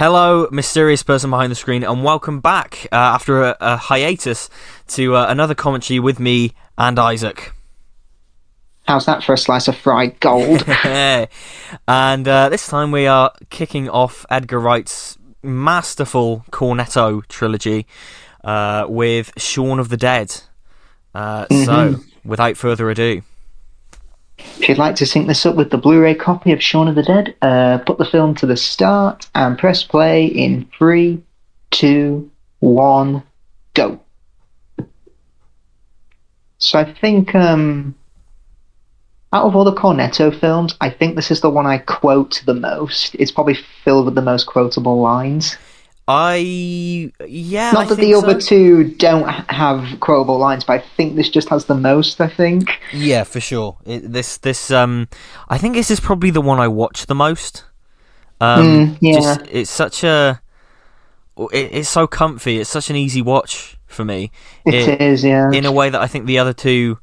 Hello, mysterious person behind the screen, and welcome back after a hiatus to another commentary with me and Isaac. How's that for a slice of fried gold? And this time we are kicking off Edgar Wrights' masterful Cornetto trilogy with Shaun of the Dead. So, without further ado. If you'd like to sync this up with the Blu-ray copy of Shaun of the Dead, put the film to the start and press play in 3, 2, 1, go. So I think, out of all the Cornetto films, I think this is the one I quote the most. It's probably filled with the most quotable lines. Not that the other two don't have quotable lines, but I think this just has the most, I think. Yeah, for sure. I think this is probably the one I watch the most. It's so comfy. It's such an easy watch for me. It is, yeah. In a way that I think the other two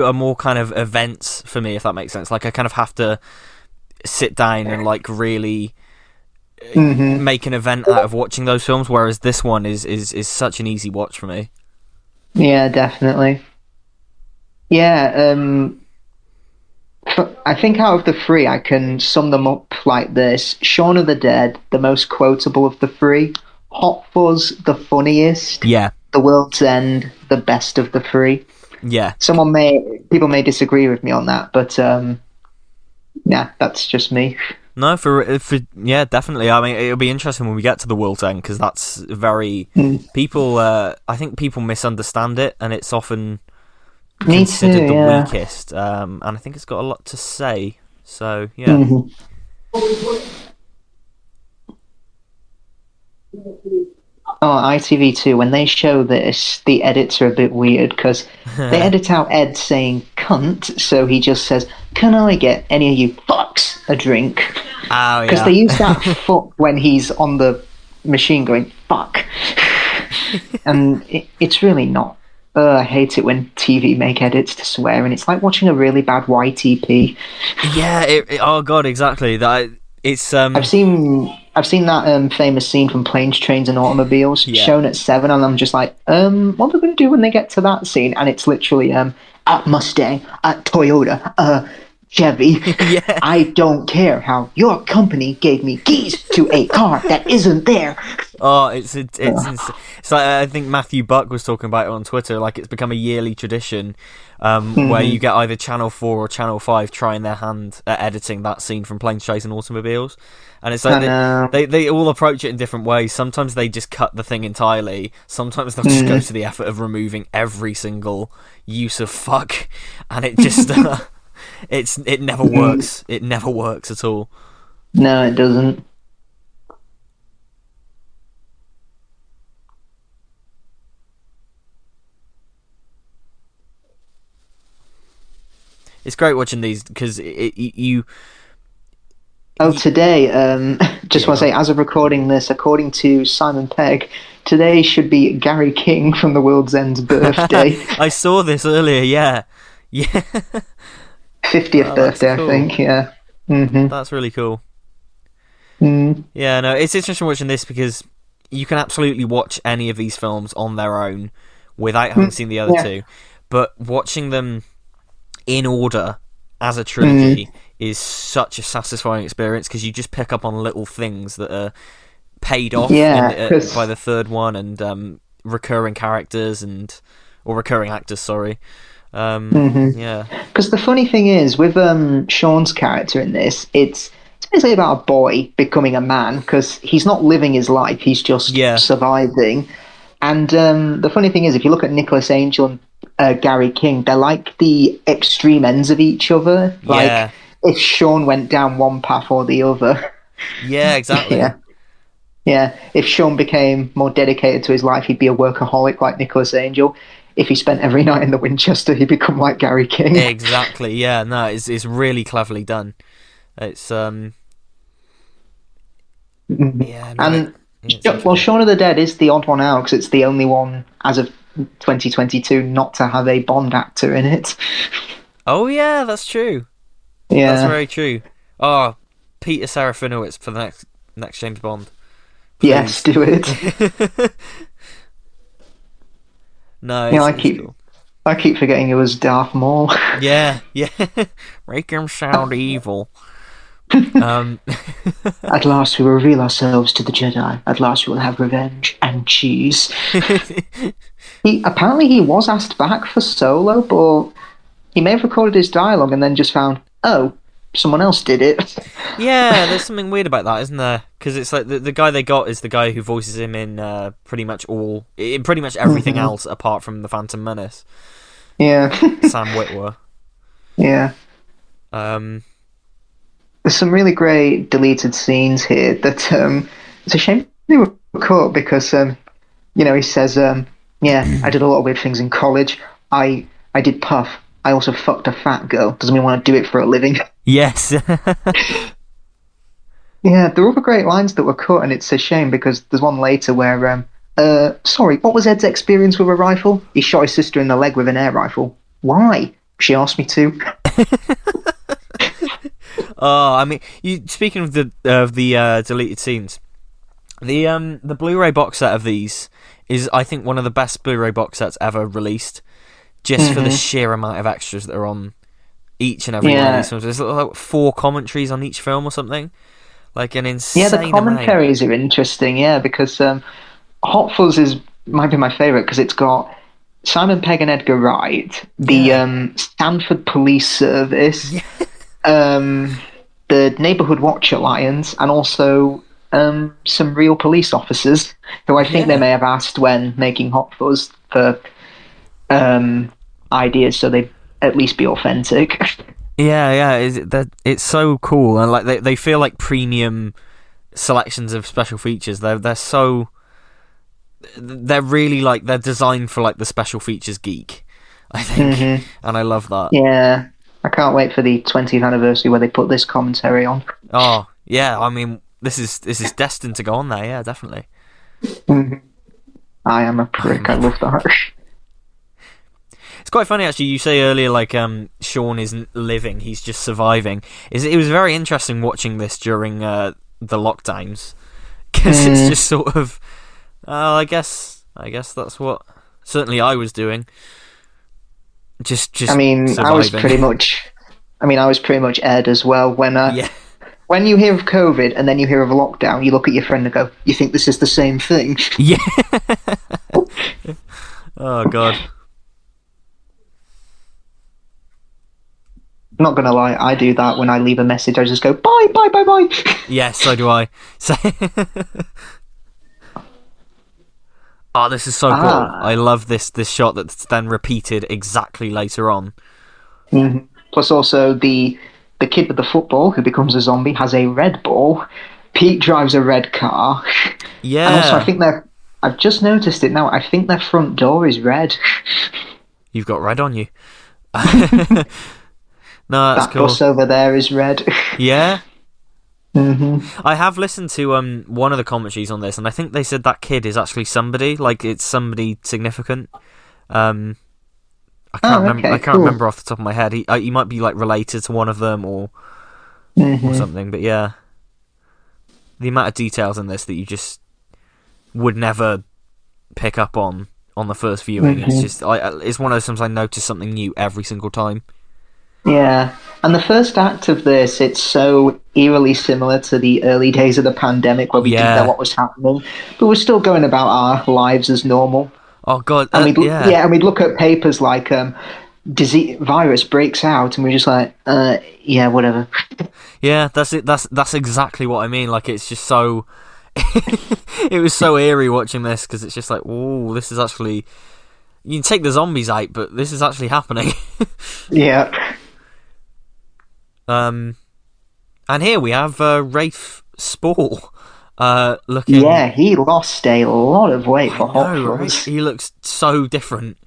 are more kind of events for me, if that makes sense. Like, I kind of have to sit down and like really make an event out of watching those films, whereas this one is such an easy watch for me. Yeah, definitely. Yeah, I think out of the three, I can sum them up like this. Shaun of the Dead, the most quotable of the three. Hot Fuzz, the funniest. Yeah. The World's End, the best of the three. Yeah. People may disagree with me on that, but yeah, that's just me. No, yeah, definitely. I mean, it'll be interesting when we get to The World's End, because that's very... People, I think people misunderstand it, and it's often considered the weakest. And I think it's got a lot to say. So, yeah. Oh, ITV2, when they show this, the edits are a bit weird, because they edit out Ed saying cunt, so he just says, "Can I get any of you fucks a drink?" Oh, yeah. Because they use that fuck when he's on the machine going, fuck. And it's really not. I hate it when TV make edits to swear, and it's like watching a really bad YTP. Yeah, oh god, exactly. It's I've seen that famous scene from Planes, Trains and Automobiles shown at 7, and I'm just like, what are they going to do when they get to that scene? And it's literally at Mustang, at Toyota, Chevy. Yeah. I don't care how your company gave me keys to a car that isn't there. Oh, it's like, I think Matthew Buck was talking about it on Twitter. Like, it's become a yearly tradition where you get either Channel 4 or Channel 5 trying their hand at editing that scene from Planes, Trains and Automobiles. And it's like they all approach it in different ways. Sometimes they just cut the thing entirely. Sometimes they'll just go to the effort of removing every single use of fuck, and it just it never works. It never works at all. No, it doesn't. It's great watching these because you. Today, just want to say, as of recording this, according to Simon Pegg, today should be Gary King from The World's End's birthday. I saw this earlier, yeah. 50th birthday, cool. I think, yeah. That's really cool. Yeah, no, it's interesting watching this because you can absolutely watch any of these films on their own without having seen the other two, but watching them in order as a trilogy is such a satisfying experience because you just pick up on little things that are paid off by the third one, and recurring characters or recurring actors, sorry. Yeah. Because the funny thing is, with Shaun's character in this, it's basically about a boy becoming a man, because he's not living his life, he's just surviving. And the funny thing is, if you look at Nicholas Angel and Gary King, they're like the extreme ends of each other. Like, if Shaun went down one path or the other. Yeah, exactly. Yeah. If Shaun became more dedicated to his life, he'd be a workaholic like Nicholas Angel. If he spent every night in the Winchester, he'd become like Gary King. Exactly, yeah. No, it's really cleverly done. It's well, Shaun of the Dead is the odd one out because it's the only one as of 2022 not to have a Bond actor in it. Oh yeah, that's true. Yeah, that's very true. Oh, Peter Serafinowicz next James Bond. Please. Yes, do it. No, it's cool. I keep forgetting it was Darth Maul. Yeah. Make him sound evil. At last we will reveal ourselves to the Jedi. At last we will have revenge and cheese. Apparently he was asked back for Solo, but he may have recorded his dialogue and then just found, oh, someone else did it. Yeah, there's something weird about that, isn't there? Because it's like the guy they got is the guy who voices him in pretty much everything else apart from the Phantom Menace. Yeah. Sam Witwer. Yeah. There's some really great deleted scenes here that it's a shame they were cut because he says I did a lot of weird things in college. I did puff. I also fucked a fat girl. Doesn't mean I want to do it for a living. Yes. Yeah, there were other great lines that were cut, and it's a shame because there's one later where sorry, what was Ed's experience with a rifle? He shot his sister in the leg with an air rifle. Why? She asked me to. Oh, I mean, speaking of the deleted scenes, the Blu-ray box set of these is, I think, one of the best Blu-ray box sets ever released, just for the sheer amount of extras that are on eich and every one of these films. There's like 4 commentaries on each film or something, like an insane amount. Yeah, the commentaries are interesting. Yeah, because Hot Fuzz might be my favourite because it's got Simon Pegg and Edgar Wright, the Stanford Police Service. The Neighbourhood Watch Alliance, and also some real police officers who I think they may have asked when making Hot Fuzz for ideas, so they at least be authentic. It's so cool, and like they feel like premium selections of special features. They're really like they're designed for like the special features geek, I think, and I love that. Yeah. I can't wait for the 20th anniversary where they put this commentary on. Oh, yeah, I mean, this is destined to go on there, yeah, definitely. I am a prick, I love that. It's quite funny, actually, you say earlier, like, Shaun isn't living, he's just surviving. It was very interesting watching this during the lockdowns, because it's just sort of, I guess that's what, certainly I was doing. Just I mean, surviving. I was pretty much Ed as well. When you hear of COVID and then you hear of a lockdown, you look at your friend and go, "You think this is the same thing?" Yeah. Oh God. I'm not gonna lie, I do that when I leave a message. I just go, "Bye, bye, bye, bye." Yes, so do I. Oh, this is so cool. I love this shot that's then repeated exactly later on. Plus also the kid with the football who becomes a zombie has a red ball. Pete drives a red car. Yeah. And also I think I've just noticed it now, I think their front door is red. You've got red on you. No, that's cool. That bus over there is red. Yeah? I have listened to one of the commentaries on this, and I think they said that kid is actually somebody, like it's somebody significant. I can't remember. I can't remember off the top of my head. He might be like related to one of them or something. But yeah, the amount of details in this that you just would never pick up on the first viewing. It's just it's one of those times I notice something new every single time. Yeah, and the first act of this, it's so eerily similar to the early days of the pandemic where we didn't know what was happening, but we're still going about our lives as normal. Oh God! And we'd look at papers like disease virus breaks out, and we're just like, yeah, whatever. Yeah, that's it. That's exactly what I mean. Like, it's just so. It was so eerie watching this because it's just like, oh, this is actually. You can take the zombies out, but this is actually happening. Yeah. And here we have Rafe Spall. Looking. Yeah, he lost a lot of weight for Hot Fuzz. Right? He looks so different.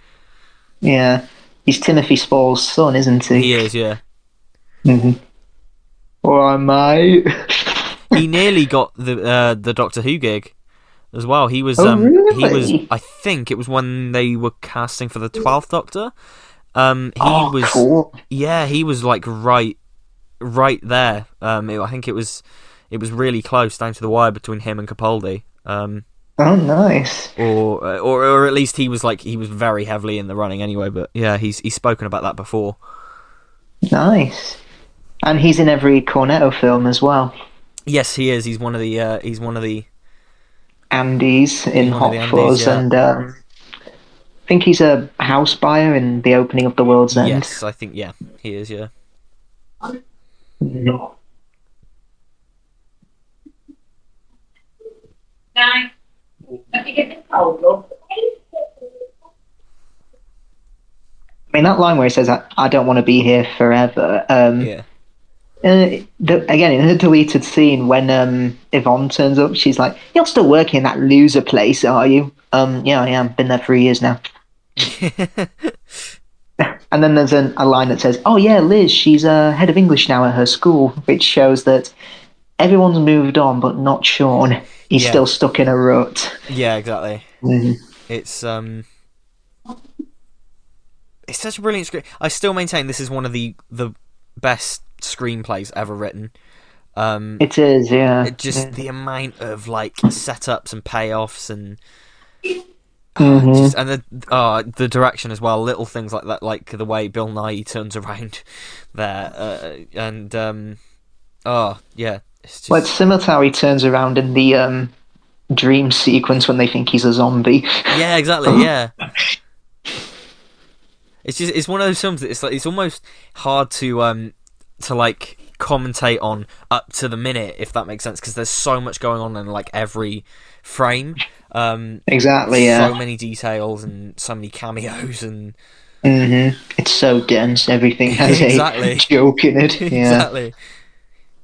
Yeah, he's Timothy Spall's son, isn't he? He is, yeah. Alright, mate. He nearly got the Doctor Who gig as well. He was. Really? He was. I think it was when they were casting for the 12th Doctor. Cool. Yeah, he was like right there. I think it was it was really close down to the wire between him and Capaldi. Oh, nice. Or at least he was very heavily in the running anyway. But yeah, he's spoken about that before. Nice, and he's in every Cornetto film as well. Yes, he is. He's one of the Andes in Hot Fuzz, yeah. And I think he's a house buyer in the opening of The World's End. Yes, I think he is. Yeah. No. I mean, that line where he says, I don't want to be here forever. Yeah. Again, in her deleted scene, when Yvonne turns up, she's like, "You're still working in that loser place, are you?" Yeah, I am. Been there 3 years now. And then there's a line that says, "Oh yeah, Liz, she's head of English now at her school," which shows that everyone's moved on, but not Shaun. He's still stuck in a rut. Yeah, exactly. Mm-hmm. It's such a brilliant script. I still maintain this is one of the best screenplays ever written. It is, yeah. The amount of setups and payoffs and the direction as well. Little things like that, like the way Bill Nighy turns around there, it's just... Well, it's similar to how he turns around in the dream sequence when they think he's a zombie. Yeah, exactly. Yeah. It's one of those films that it's almost hard to commentate on up to the minute, if that makes sense, because there's so much going on in every frame. Exactly. Yeah. So many details and so many cameos and. Mm-hmm. It's so dense. Everything has a joke in it. Yeah. Exactly.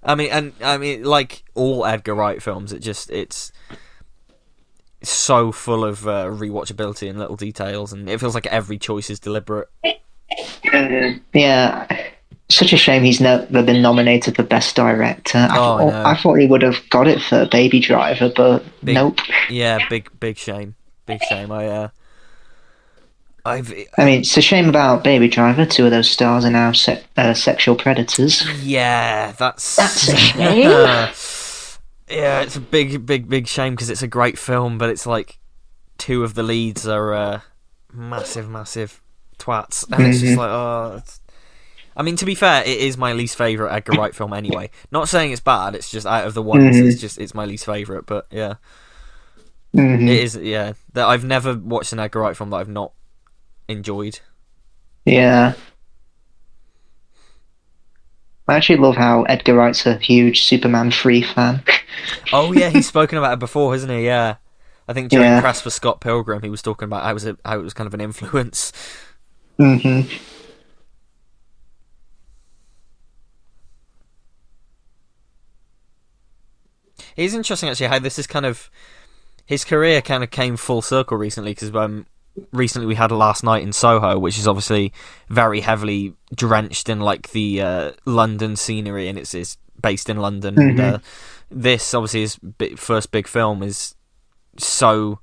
I mean, like all Edgar Wright films, it's so full of rewatchability and little details, and it feels like every choice is deliberate. Yeah, such a shame he's never been nominated for Best Director. I thought he would have got it for Baby Driver, but nope. Yeah, big shame. Big shame. I mean, it's a shame about Baby Driver. 2 of those stars are now sexual predators. Yeah, that's a shame. Yeah, it's a big shame because it's a great film, but it's 2 of the leads are massive twats, and it's just I mean, to be fair, it is my least favourite Edgar Wright film anyway. Not saying it's bad, it's just out of the ones, it's my least favourite, but yeah. It is, yeah. That I've never watched an Edgar Wright film that I've not enjoyed. Yeah. I actually love how Edgar Wright's a huge Superman 3 fan. Oh yeah, he's spoken about it before, hasn't he? Yeah. I think during Press for Scott Pilgrim, he was talking about how it was kind of an influence. Mm-hmm. It is interesting actually how this is kind of his career kind of came full circle recently, because recently we had Last Night in Soho, which is obviously very heavily drenched in the London scenery, and it's based in London. Mm-hmm. And, this obviously his first big film is so.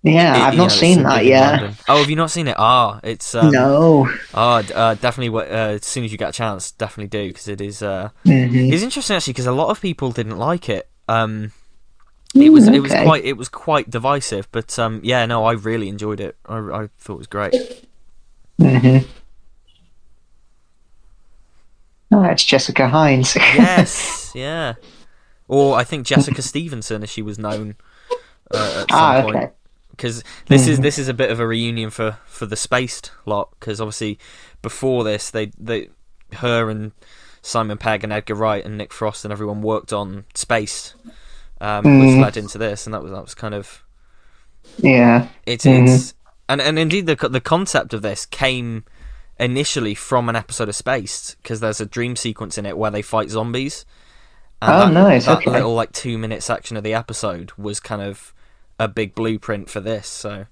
Yeah, I've not seen that yet. Oh, have you not seen it? It's no. Definitely. As soon as you get a chance, definitely do, because it is. It's interesting actually, because a lot of people didn't like it. It was quite divisive, but I really enjoyed it. I thought it was great. Mm-hmm. Oh, it's Jessica Hines. Yes, yeah. Or I think Jessica Stevenson, as she was known at some point. Because this is a bit of a reunion for the Spaced lot. Because obviously before this, her and Simon Pegg and Edgar Wright and Nick Frost and everyone worked on Spaced. Which led into this, and that was kind of It's and indeed the concept of this came initially from an episode of Spaced, because there's a dream sequence in it where they fight zombies. And that little 2-minute section of the episode was kind of a big blueprint for this. So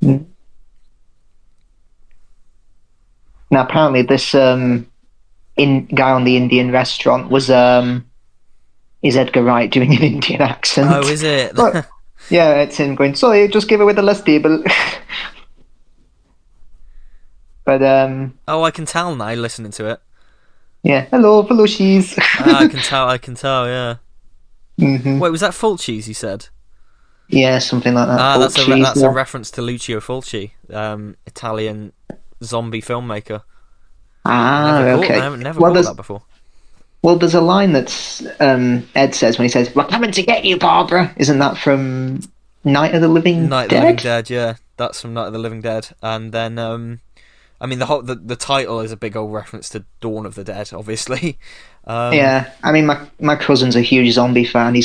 now apparently this guy on the Indian restaurant was is Edgar Wright doing an Indian accent. Oh, is it? But, yeah, it's him going, sorry, just give it with the less table. But I can tell now listening to it. Yeah, hello, cheese. I can tell, yeah. Wait, was that full cheese you said? Yeah, something like that. Full That's cheese. a reference to Lucio Fulci, Italian zombie filmmaker. Okay. I never Well, caught there's that before. there's a line that's Ed says when he says, "We're coming to get you, Barbara." Isn't that from Night of the Living Night of the Living Dead? Dead, yeah, that's from Night of the Living Dead, and then I mean the title is a big old reference to Dawn of the Dead, obviously. Yeah, I mean, my cousin's a huge zombie fan.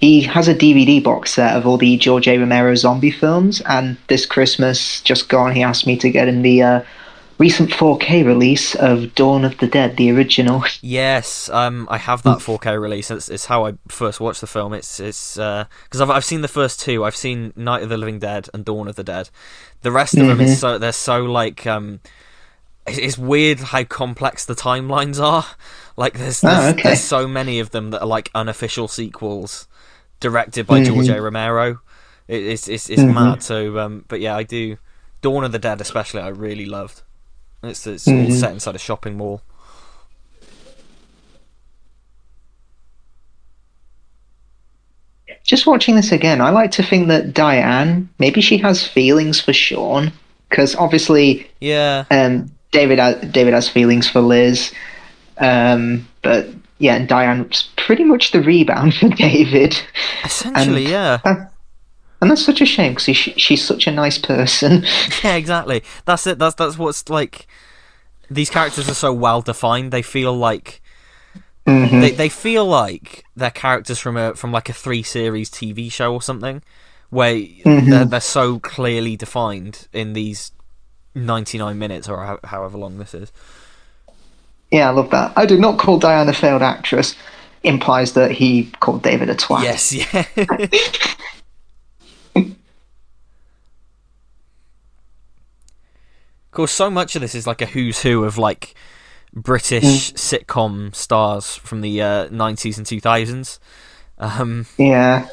He has a DVD box set of all the George A. Romero zombie films, and this Christmas just gone, he asked me to get him the recent 4K release of Dawn of the Dead, the original. Yes, I have that 4K release. It's how I first watched the film. It's because I've seen the first two. I've seen Night of the Living Dead and Dawn of the Dead. The rest of them is they're so like it's weird how complex the timelines are. Like there's so many of them that are like unofficial sequels directed by George A. Romero. It's mad. So but yeah, I do Dawn of the Dead especially. I really loved. It's all set inside a shopping mall. Just watching this again, I like to think that Diane, maybe she has feelings for Shaun, because obviously, Yeah, David has feelings for Liz, but yeah, and Diane's pretty much the rebound for David, essentially, and yeah. and that's such a shame because she's such a nice person. Yeah, exactly. That's it. That's what's like. These characters are so well defined. They feel like they feel like they're characters from like a 3 series TV show or something, where they're so clearly defined in these 99 minutes or however long this is. Yeah, I love that. I did not call Diane a failed actress. Implies that he called David a twat. Yes, yeah. Of course, so much of this is like a who's who of like British sitcom stars from the 90s and 2000s. Yeah.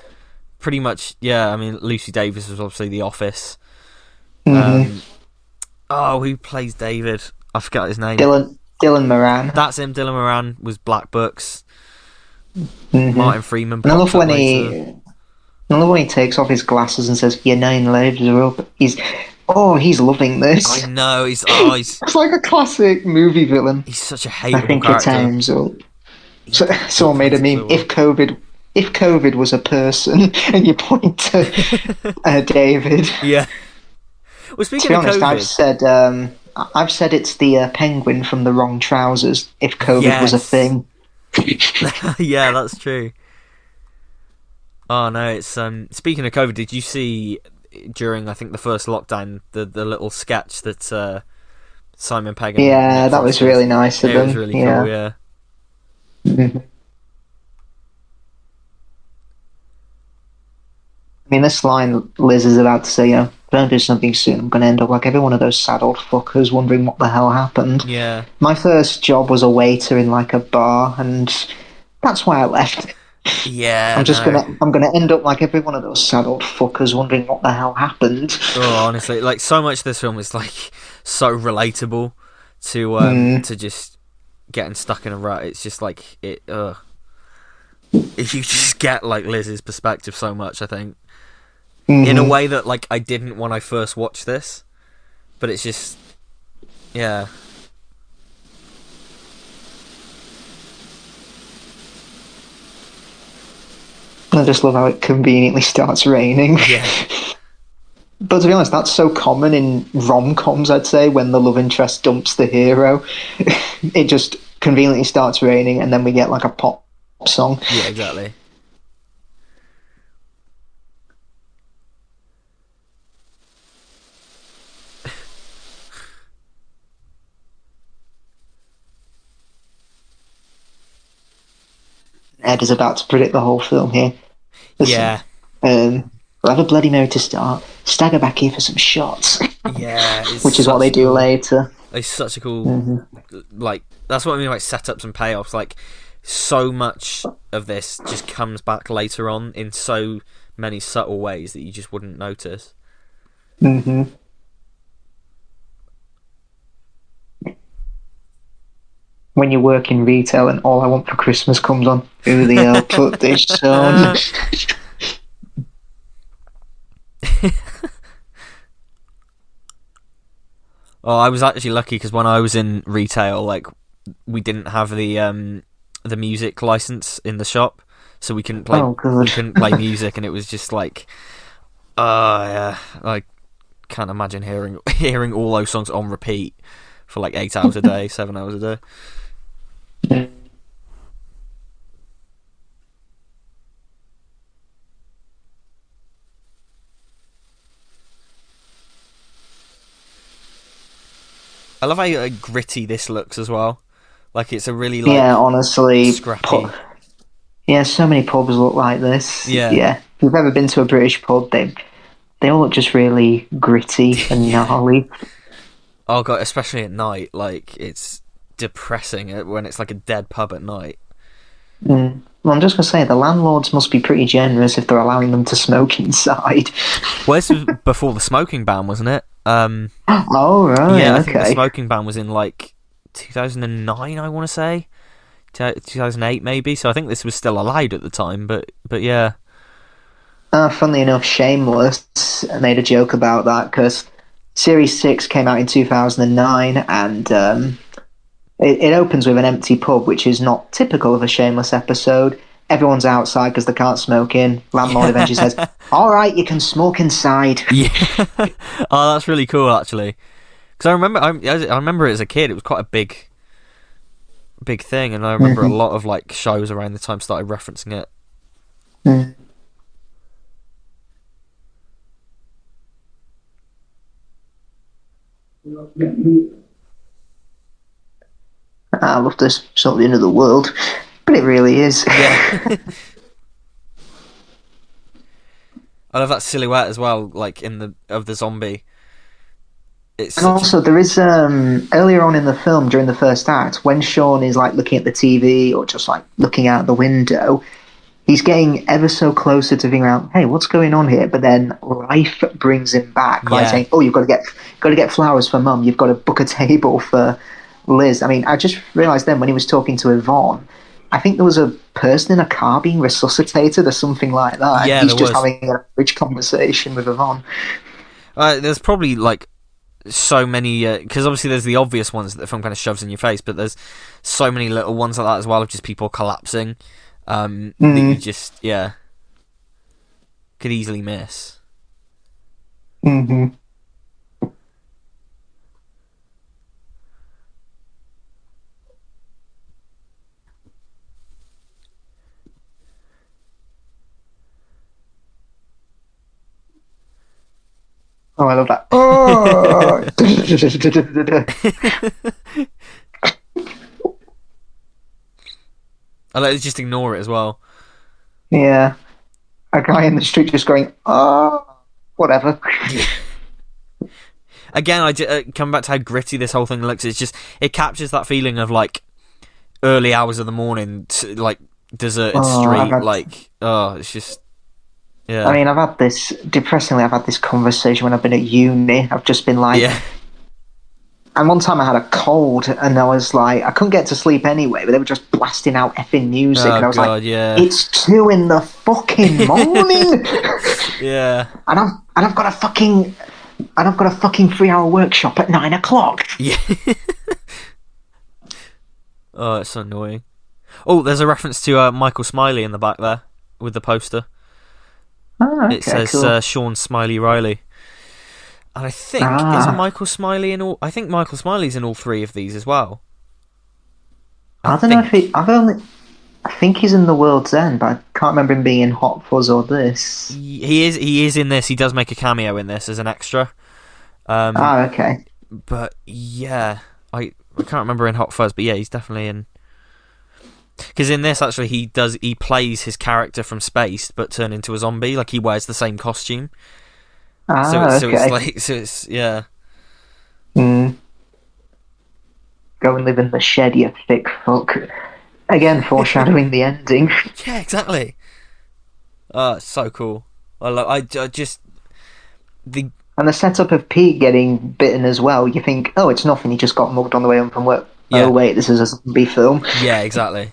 Pretty much, yeah. I mean, Lucy Davis was obviously The Office. Who plays David? I forgot his name. Dylan Moran. That's him. Dylan Moran was Black Books. Martin Freeman. And I love when he takes off his glasses and says, "Your 9 lives are up." He's loving this. I know. He's It's like a classic movie villain. He's such a I hateable think character. your time's up. Someone made a meme. If COVID was a person, and you point to David. Yeah. Well, speaking To be of honest, COVID, I've said it's the penguin from The Wrong Trousers. If COVID was a thing. Yeah, that's true. Oh no, it's speaking of COVID, did you see during I think the first lockdown the little sketch that Simon Pegg and Yeah, Nick that Frost was did? really nice of It them. was really cool, yeah. I mean, this line Liz is about to say, don't do something soon. I'm going to end up like every one of those sad old fuckers wondering what the hell happened. Yeah. My first job was a waiter in like a bar, and that's why I left. Yeah, I'm gonna end up like every one of those sad old fuckers wondering what the hell happened. Oh, honestly, like so much of this film is like so relatable to just getting stuck in a rut. It's just like it. You just get like Liz's perspective so much. I think in a way that like I didn't when I first watched this, but it's just yeah. I just love how it conveniently starts raining. Yeah. But to be honest, that's so common in rom-coms, I'd say, when the love interest dumps the hero. It just conveniently starts raining and then we get like a pop song. Yeah, exactly. Ed is about to predict the whole film here. Listen, Yeah. We'll have a Bloody Mary to start. Stagger back here for some shots. Yeah. Which is what they do later. It's such a cool, like, that's what I mean by setups and payoffs. Like, so much of this just comes back later on in so many subtle ways that you just wouldn't notice. Mm-hmm. when you work in retail and All I Want for Christmas comes on. Who the hell put this on? Oh, I was actually lucky because when I was in retail, like, we didn't have the music license in the shop, so we couldn't play music, and it was just like, yeah, I can't imagine hearing all those songs on repeat for like 8 hours a day, 7 hours a day. I love how gritty this looks as well. Like, it's a really, like, honestly, scrappy. So many pubs look like this. Yeah. If you've ever been to a British pub, they all look just really gritty and gnarly. Oh god, especially at night, like, it's depressing when it's like a dead pub at night. Well, I'm just going to say, the landlords must be pretty generous if they're allowing them to smoke inside. Well, this was before the smoking ban, wasn't it? Oh, right, yeah, I okay. think the smoking ban was in, like, 2009, I want to say. 2008, maybe, so I think this was still allowed at the time, but yeah. Funnily enough, Shameless made a joke about that, because Series 6 came out in 2009, and it opens with an empty pub, which is not typical of a Shameless episode. Everyone's outside because they can't smoke in. Landlord eventually says, "All right, you can smoke inside." Yeah. Oh, that's really cool, actually. Because I remember it as a kid. It was quite a big thing, and I remember a lot of, like, shows around the time started referencing it. I love this. It's not the end of the world, but it really is. Yeah. I love that silhouette as well, like, of the zombie. And also, there is earlier on in the film, during the first act, when Shaun is, like, looking at the TV or just, like, looking out the window, he's getting ever so closer to figuring out, hey, what's going on here? But then life brings him back by saying, "Oh, you've got to get flowers for Mum. You've got to book a table for Liz." I mean, I just realised then when he was talking to Yvonne, I think there was a person in a car being resuscitated or something like that. Yeah, he's just having a rich conversation with Yvonne. There's probably, like, so many, because obviously there's the obvious ones that the film kind of shoves in your face, but there's so many little ones like that as well, of just people collapsing, that you just, could easily miss. Oh, I love that. Oh! I like to just ignore it as well. Yeah. A guy in the street just going, "Oh, whatever." Again, I come back to how gritty this whole thing looks. It captures that feeling of, like, early hours of the morning, like, deserted street. It's just... Yeah. I mean, I've had this conversation when I've been at uni. I've just been like... Yeah. And one time I had a cold, and I was like... I couldn't get to sleep anyway, but they were just blasting out effing music. Oh, and I was God, yeah. It's 2 in the fucking morning! Yeah. And I've got a fucking 3-hour workshop at 9 o'clock. Yeah. Oh, it's so annoying. Oh, there's a reference to Michael Smiley in the back there with the poster. Oh, okay, it says cool. Shaun Smiley Riley, and I think is Michael Smiley in all. I think Michael Smiley's in all 3 of these as well. I don't know if I think he's in The World's End, but I can't remember him being in Hot Fuzz or this. He is in this. He does make a cameo in this as an extra. Okay. But yeah, I can't remember in Hot Fuzz, but yeah, he's definitely in. Because in this, actually, he plays his character from Spaced, but turned into a zombie. Like, he wears the same costume. So yeah. Go and live in the shed, you thick fuck. Again, foreshadowing the ending. Yeah, exactly. It's so cool. And the setup of Pete getting bitten as well. You think, oh, it's nothing. He just got mugged on the way home from work. oh wait, this is a zombie film. Yeah, exactly.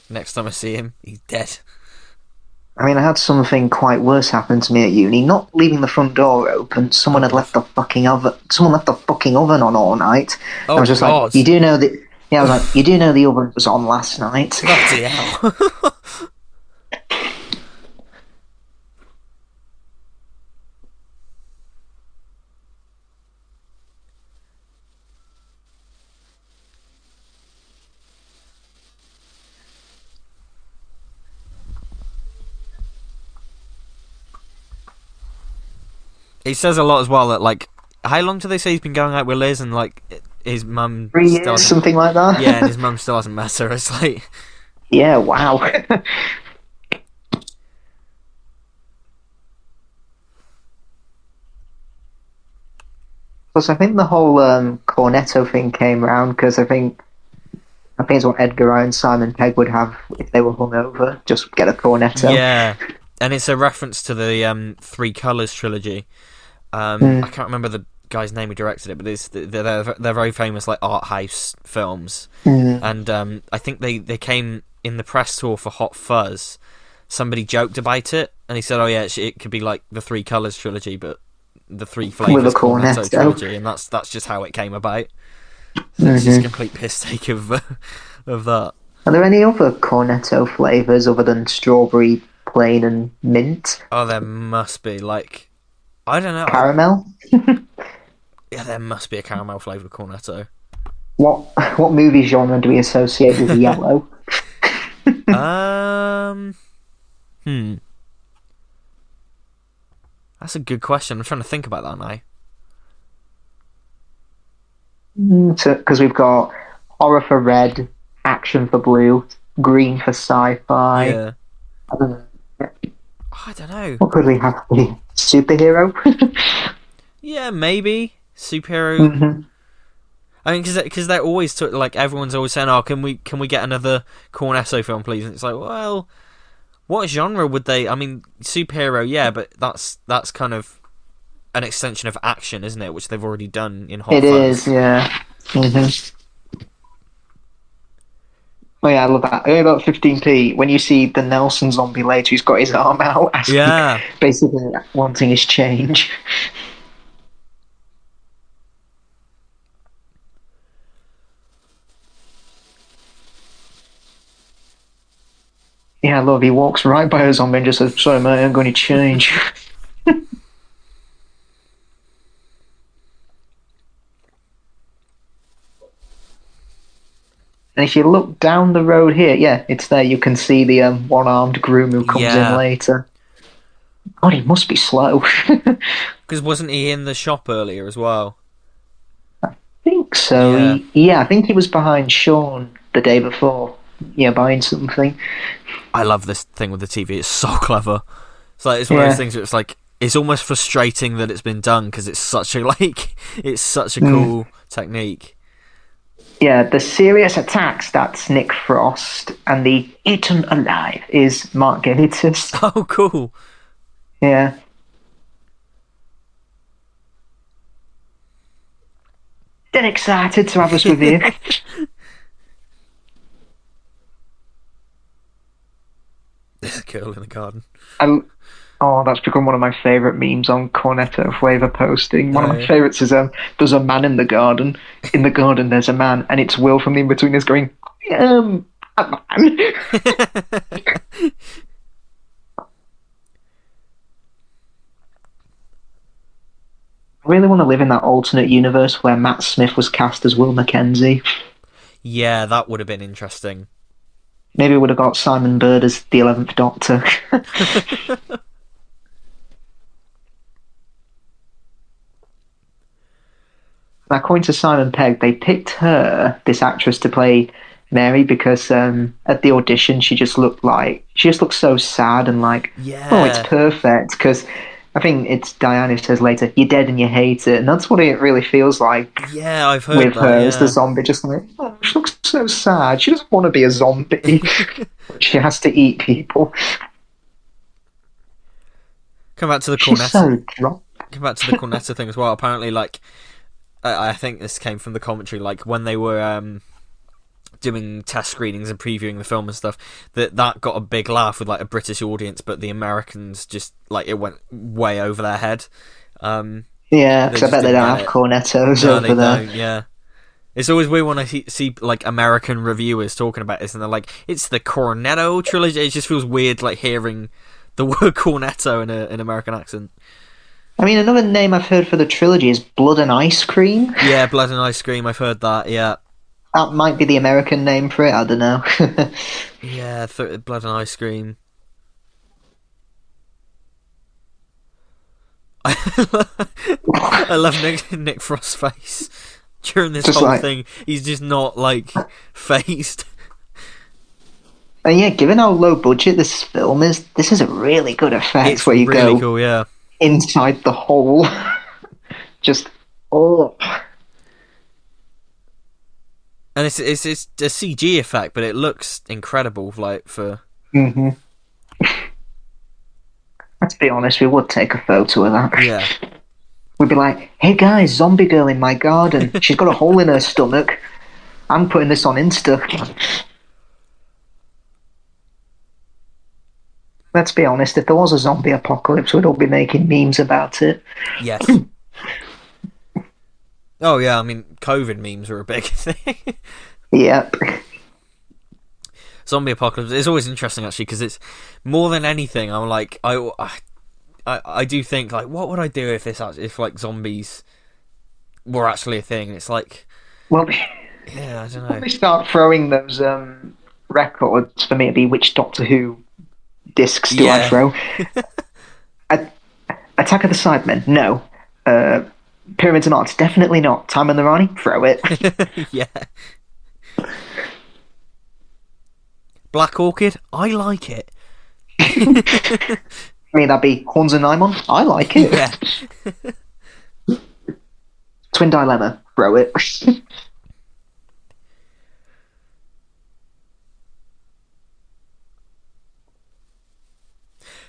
Next time I see him, he's dead. I mean, I had something quite worse happen to me at uni. Not leaving the front door open, someone had left the fucking oven. Someone left the fucking oven on all night. Oh, I was just God. like, you do know that? Yeah, I was like, you do know the oven was on last night. Bloody hell. It says a lot as well that, like, how long do they say he's been going out with Liz and, like, his mum... 3 years, something like that? Yeah, and his mum still hasn't met her. It's like... Yeah, wow. Plus, I think the whole Cornetto thing came around because I think it's what Edgar Wright and Simon Pegg would have if they were hungover. Just get a Cornetto. Yeah, and it's a reference to the Three Colours trilogy. I can't remember the guy's name who directed it, but they're very famous, like, art house films. And I think they came in the press tour for Hot Fuzz. Somebody joked about it, and he said, "Oh yeah, it could be like the Three Colours trilogy, but the three flavors Cornetto trilogy," and that's just how it came about. It's just a complete piss take of that. Are there any other Cornetto flavors other than strawberry, plain, and mint? Oh, there must be. Like, I don't know. Caramel? Yeah, there must be a caramel flavored Cornetto. What movie genre do we associate with yellow? That's a good question. I'm trying to think about that now. Because we've got horror for red, action for blue, green for sci-fi. Yeah. I don't know. What could we have? Superhero? Yeah, maybe superhero. I mean, because they're always like, everyone's always saying, "Oh, can we get another Cornetto film, please?" And it's like, well, what genre would they? I mean, superhero, yeah, but that's kind of an extension of action, isn't it? Which they've already done in Hot Fuzz. It is, yeah. Oh yeah, I love that. About 15p, when you see the Nelson zombie later, he's got his arm out, asking, basically wanting his change. Yeah, I love. He walks right by a zombie and just says, "Sorry, mate, I'm going to change." And if you look down the road here, yeah, it's there. You can see the one-armed groom who comes in later. God, he must be slow. Because wasn't he in the shop earlier as well? I think so. Yeah, I think he was behind Shaun the day before. Yeah, buying something. I love this thing with the TV. It's so clever. It's like, it's one of those things where it's like, it's almost frustrating that it's been done because it's such a cool technique. Yeah, the serious attacks, that's Nick Frost, and the eaten alive is Mark Gatiss. Oh, cool. Yeah. Then excited to have us with you. There's a girl in the garden. That's become one of my favourite memes on Cornetto flavor posting. One of my favourites is there's a man in the garden. In the garden there's a man, and it's Will from the In-Betweeners going, a man. I really want to live in that alternate universe where Matt Smith was cast as Will Mackenzie. Yeah, that would have been interesting. Maybe we would have got Simon Bird as the 11th Doctor. According to Simon Pegg, they picked her, this actress, to play Mary because at the audition she just looked so sad and like, oh, it's perfect, because I think it's Diane who says later, "You're dead and you hate it," and that's what it really feels like. Yeah, I've heard with that. her Yeah. as the zombie, just like, oh, she looks so sad. She doesn't want to be a zombie. She has to eat people. Come back to the She's Cornetto. So drunk. Come back to the Cornetto thing as well. Apparently, like, I think this came from the commentary. Like when they were doing test screenings and previewing the film and stuff, that got a big laugh with like a British audience, but the Americans just like it went way over their head. Yeah, because I bet they don't have Cornettos over there. Don't, yeah. It's always weird when I see like American reviewers talking about this, and they're like, "It's the Cornetto trilogy." It just feels weird, like hearing the word Cornetto in an American accent. I mean, another name I've heard for the trilogy is Blood and Ice Cream. Yeah, Blood and Ice Cream. I've heard that. Yeah, that might be the American name for it. I don't know. Yeah, Blood and Ice Cream. I love Nick Frost's face during this just whole thing. He's just not like phased. And yeah, given how low budget this film is, this is a really good effect. It's where you really go cool, yeah. inside the hole. Just and it's a CG effect, but it looks incredible. Like for. Mm-hmm. Let's be honest, we would take a photo of that. Yeah. We'd be like, "Hey guys, zombie girl in my garden. She's got a hole in her stomach. I'm putting this on Insta." Let's be honest, if there was a zombie apocalypse, we'd all be making memes about it. Yes. Oh yeah, I mean, COVID memes are a big thing. Yep. Zombie apocalypse is always interesting actually, because it's more than anything. I'm like, I do think like, what would I do if like zombies were actually a thing? And it's like, well, yeah, I don't know. When we start throwing those records, for me, it'd be which Doctor Who discs do I throw? Attack of the Cybermen? No. Pyramids and Arts? Definitely not. Time and the Rani? Throw it. Yeah. Black Orchid? I like it. I mean, that'd be Horns and Nymon? I like it. Yeah. Twin Dilemma? Throw it.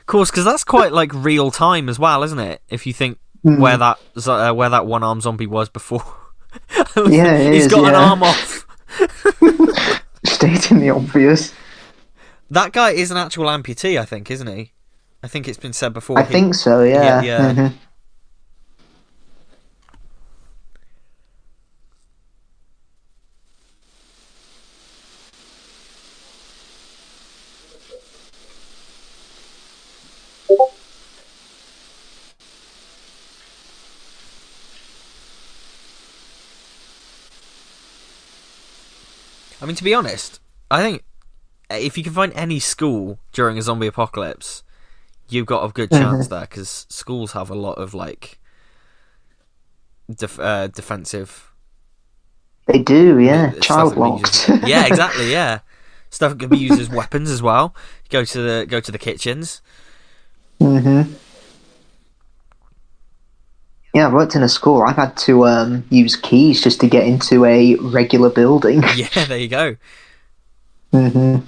Of course, because that's quite like real time as well, isn't it? If you think where that one-armed zombie was before. Yeah, he's got an arm off. Stating the obvious. That guy is an actual amputee, I think, isn't he? I think it's been said before. I think so, yeah. Yeah. Mm-hmm. I mean, to be honest, I think if you can find any school during a zombie apocalypse, you've got a good chance there, because schools have a lot of like defensive. They do, yeah. Child locks. Yeah, exactly. Yeah, stuff that can be used as weapons as well. Go to the kitchens. Mm-hmm. Yeah, I've worked in a school. I've had to use keys just to get into a regular building. Yeah, there you go. Mm-hmm.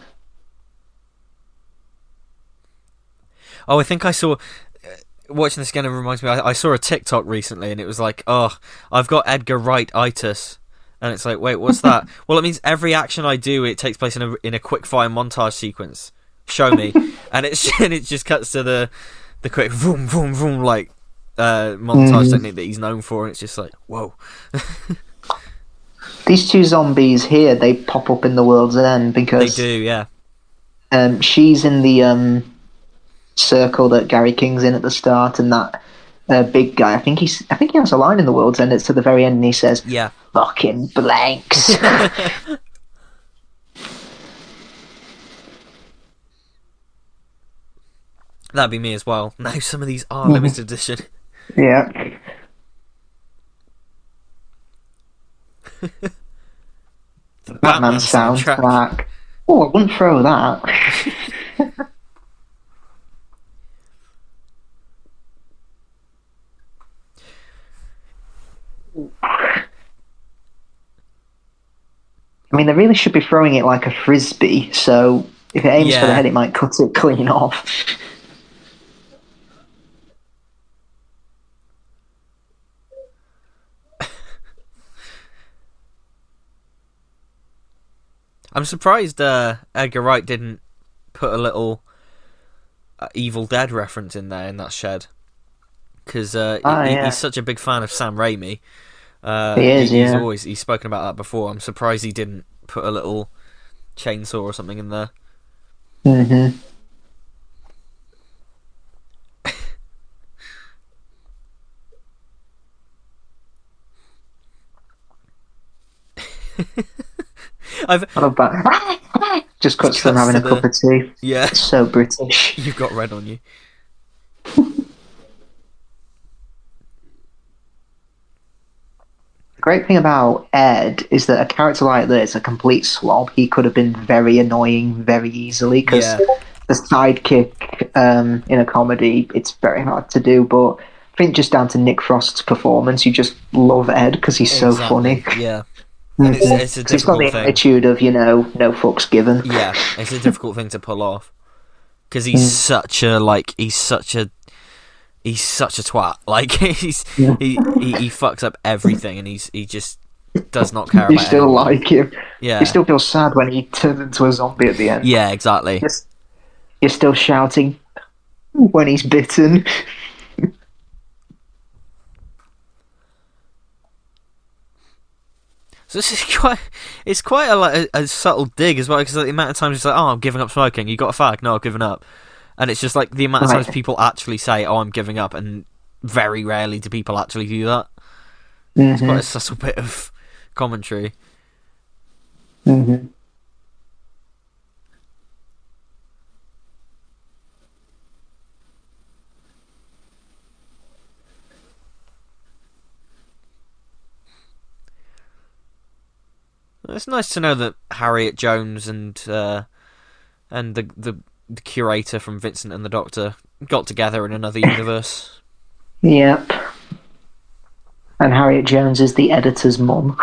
Oh, I think I saw... watching this again, it reminds me, I saw a TikTok recently, and it was like, oh, I've got Edgar Wright-itis. And it's like, wait, what's that? Well, it means every action I do, it takes place in a quick-fire montage sequence. Show me. And it just cuts to the quick vroom, vroom, vroom, like... montage technique that he's known for, and it's just like, whoa. These two zombies here, they pop up in the World's End because they do, yeah. She's in the circle that Gary King's in at the start, and that big guy, I think he has a line in the World's End. It's at the very end, and he says, "Yeah, fucking blanks." That'd be me as well. Now some of these are limited edition. Yeah. The Batman soundtrack. Oh, I wouldn't throw that. I mean, they really should be throwing it like a frisbee, so if it aims for the Yeah. head, it might cut it clean off. I'm surprised Edgar Wright didn't put a little Evil Dead reference in there in that shed, because he's such a big fan of Sam Raimi. He is, yeah. He's spoken about that before. I'm surprised he didn't put a little chainsaw or something in there. Mm-hmm. I love that. Just cuts them having a cup of tea. Yeah. It's so British. You've got red on you. The great thing about Ed is that a character like this, a complete slob, he could have been very annoying very easily, because the sidekick in a comedy, it's very hard to do, but I think just down to Nick Frost's performance, you just love Ed because he's so funny. Yeah. And it's a difficult he's got the attitude of, no fucks given. Yeah, it's a difficult thing to pull off, because he's such a twat. Like he fucks up everything, and he just does not care about You still anyone. like him. Yeah. You still feel sad when he turns into a zombie at the end. Yeah, exactly. You're still shouting when he's bitten. So this is quite a subtle dig as well, because the amount of times it's like, oh, I'm giving up smoking. You got a fag? No, I've given up. And it's just like the amount of times people actually say, oh, I'm giving up, and very rarely do people actually do that. Mm-hmm. It's quite a subtle bit of commentary. Mm-hmm. It's nice to know that Harriet Jones and the curator from Vincent and the Doctor got together in another universe. Yep. And Harriet Jones is the editor's mum.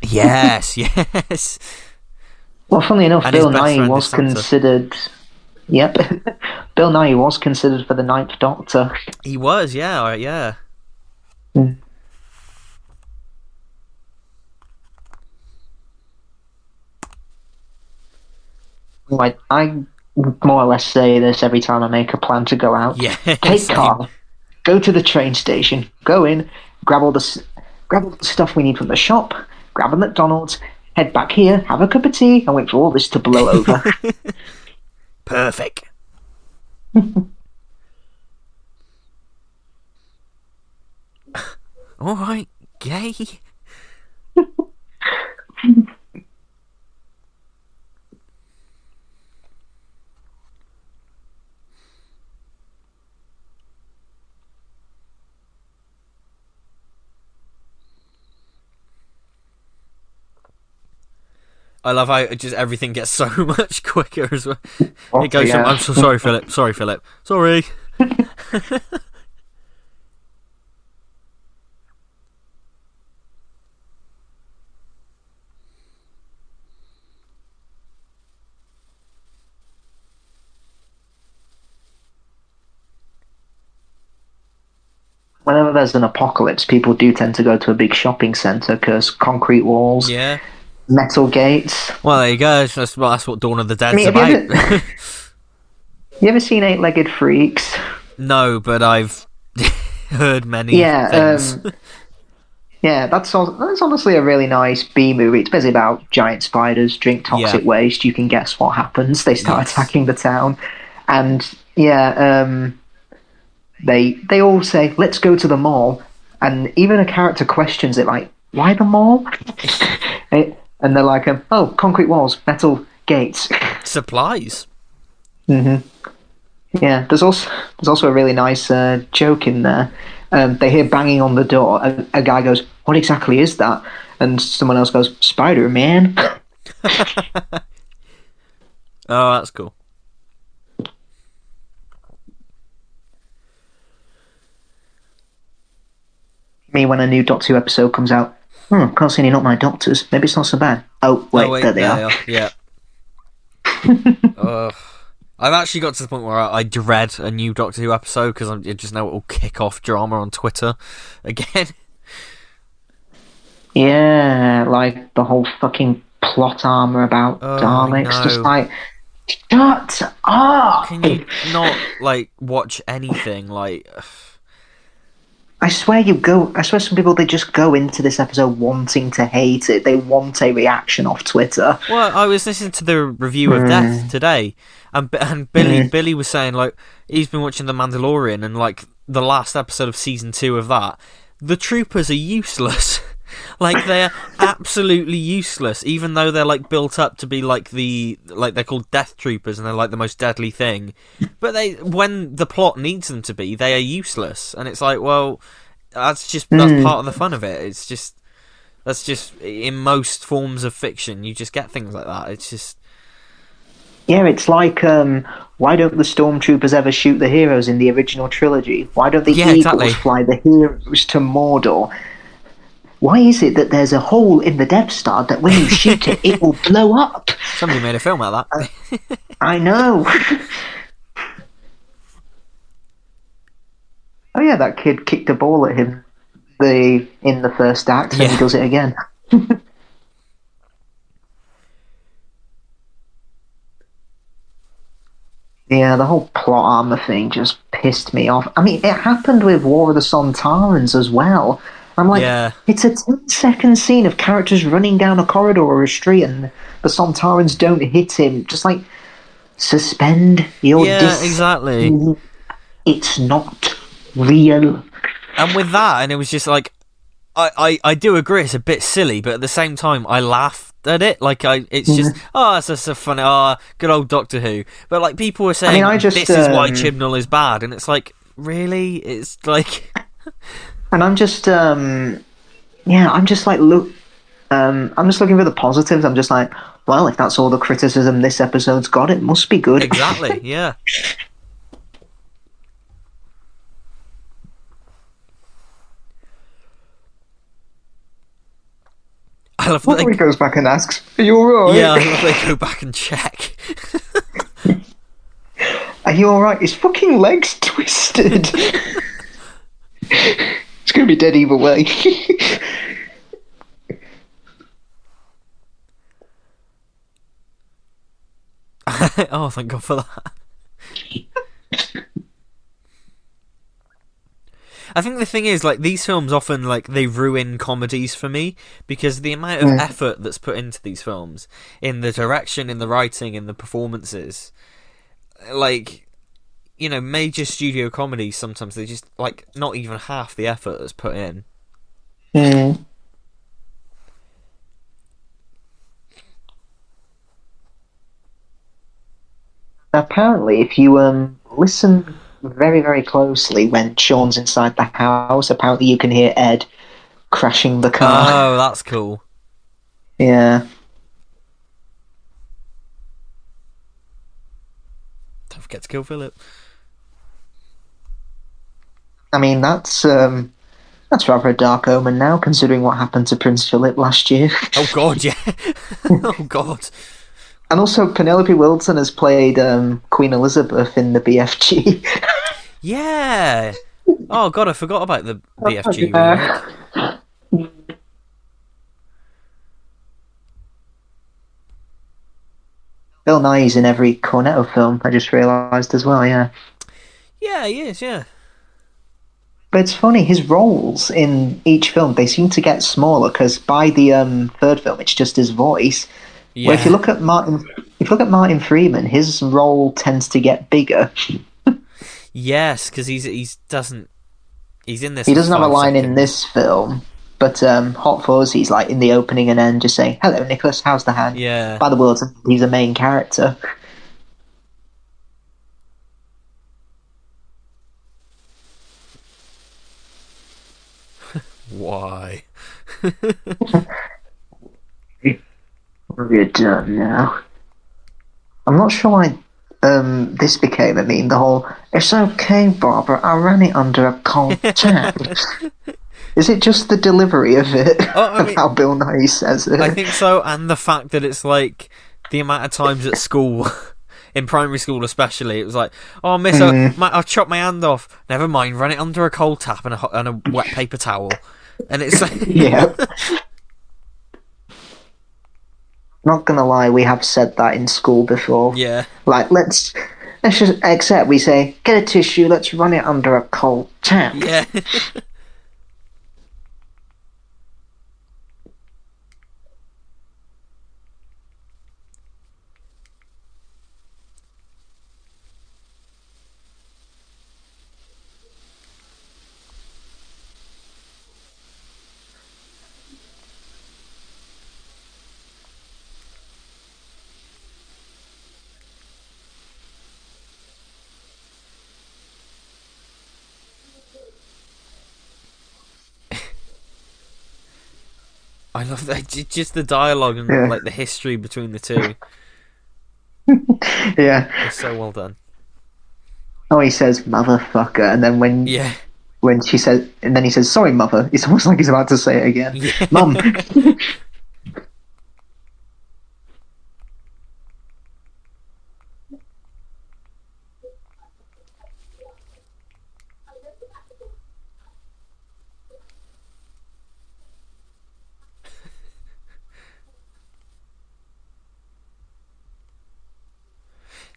Yes, yes. Well, funnily enough, and Bill Nighy was considered. Yep. Bill Nighy was considered for the Ninth Doctor. He was, yeah. Mm. I more or less say this every time I make a plan to go out. Yeah. Take car, go to the train station, go in, grab all the stuff we need from the shop, grab a McDonald's, head back here, have a cup of tea, and wait for all this to blow over. Perfect. All right, gay. I love how just everything gets so much quicker as well. It goes from, I'm so sorry, Philip. Sorry, Philip. Sorry. Whenever there's an apocalypse, people do tend to go to a big shopping centre because concrete walls, metal gates. Well, there you go. That's what Dawn of the Dead's about. You ever seen Eight-Legged Freaks? No, but I've heard many things. That's honestly a really nice B movie. It's basically about giant spiders drink toxic waste. You can guess what happens. They start attacking the town, and they all say, "Let's go to the mall," and even a character questions it, like, "Why the mall?" And they're like, "Oh, concrete walls, metal gates, supplies." Mm-hmm. Yeah, there's also a really nice joke in there. They hear banging on the door. A guy goes, "What exactly is that?" And someone else goes, "Spider-Man." Oh, that's cool. Me, when a new Doctor Who episode comes out, can't see any Not My Doctors. Maybe it's not so bad. Oh wait, there they are. Yeah. I've actually got to the point where I dread a new Doctor Who episode because I just know it will kick off drama on Twitter again. Yeah, like the whole fucking plot armor about Daleks. Just like, shut up! Can you not, like, watch anything? Like, I swear some people, they just go into this episode wanting to hate it. They want a reaction off Twitter. Well, I was listening to the review of Death today, and Billy was saying, like, he's been watching The Mandalorian, and, like, the last episode of season 2 of that, the troopers are useless. Like, they're absolutely useless, even though they're, like, built up to be, like, they're called Death Troopers, and they're, like, the most deadly thing. But when the plot needs them to be, they are useless. And it's like, well, that's part of the fun of it. That's just, in most forms of fiction, you just get things like that. It's just... Yeah, it's like, why don't the stormtroopers ever shoot the heroes in the original trilogy? Why don't the Eagles fly the heroes to Mordor? Why is it that there's a hole in the Death Star that when you shoot it, it will blow up? Somebody made a film out of that. I know. Oh yeah, that kid kicked a ball at him in the first act, and he does it again. Yeah, the whole plot armor thing just pissed me off. I mean, it happened with War of the Sontarans as well. I'm like, It's a 10-second scene of characters running down a corridor or a street and the Sontarans don't hit him. Just like, suspend your exactly. It's not real. And with that, and it was just like, I do agree it's a bit silly, but at the same time, I laughed at it. Like, it's just, it's just a funny, good old Doctor Who. But like, people were saying, this is why Chibnall is bad, and it's like, really? It's like... And I'm just, I'm just like, I'm just looking for the positives. I'm just like, well, if that's all the criticism this episode's got, it must be good. Exactly, yeah. I love that he goes back and asks, are you alright? Yeah, I love they go back and check. Are you alright? His fucking leg's twisted. It's going to be dead either way. Oh, thank God for that. I think the thing is, like, these films often, like, they ruin comedies for me because the amount of effort that's put into these films, in the direction, in the writing, in the performances, like... You know, major studio comedies, sometimes they just, like, not even half the effort that's put in. Apparently, if you listen very, very closely when Shaun's inside the house, apparently you can hear Ed crashing the car. Oh, that's cool. Yeah. Don't forget to kill Philip. I mean, that's rather a dark omen now, considering what happened to Prince Philip last year. Oh God, yeah. Oh God. And also, Penelope Wilton has played Queen Elizabeth in the BFG. Yeah. Oh God, I forgot about the BFG remake. Bill Nighy's in every Cornetto film, I just realised as well, yeah. Yeah, he is, yeah. But it's funny, his roles in each film, they seem to get smaller, because by the third film, it's just his voice. Yeah. Where if you look at Martin Freeman, his role tends to get bigger. Yes, because he's in this. He doesn't have a line in this film, but Hot Fuzz, he's like in the opening and end, just saying, "Hello, Nicholas, how's the hand?" Yeah. By the words, he's a main character. Why? We're done now. I'm not sure why this became a meme. The whole "It's okay, Barbara. I ran it under a cold tap." Is it just the delivery of it? Oh, I mean, how Bill Nye says it? I think so, and the fact that it's like the amount of times at school, in primary school especially, it was like, "Oh, miss, I've chopped my hand off. Never mind, run it under a cold tap and a wet paper towel." And it's like, yeah. Not gonna lie, we have said that in school before. Yeah. Like, let's just accept. We say, get a tissue. Let's run it under a cold tap. Yeah. I love that. Just the dialogue and like the history between the two. Yeah. It's so well done. Oh, he says motherfucker, and then when she says, and then he says sorry, mother. It's almost like he's about to say it again. Yeah. Mum.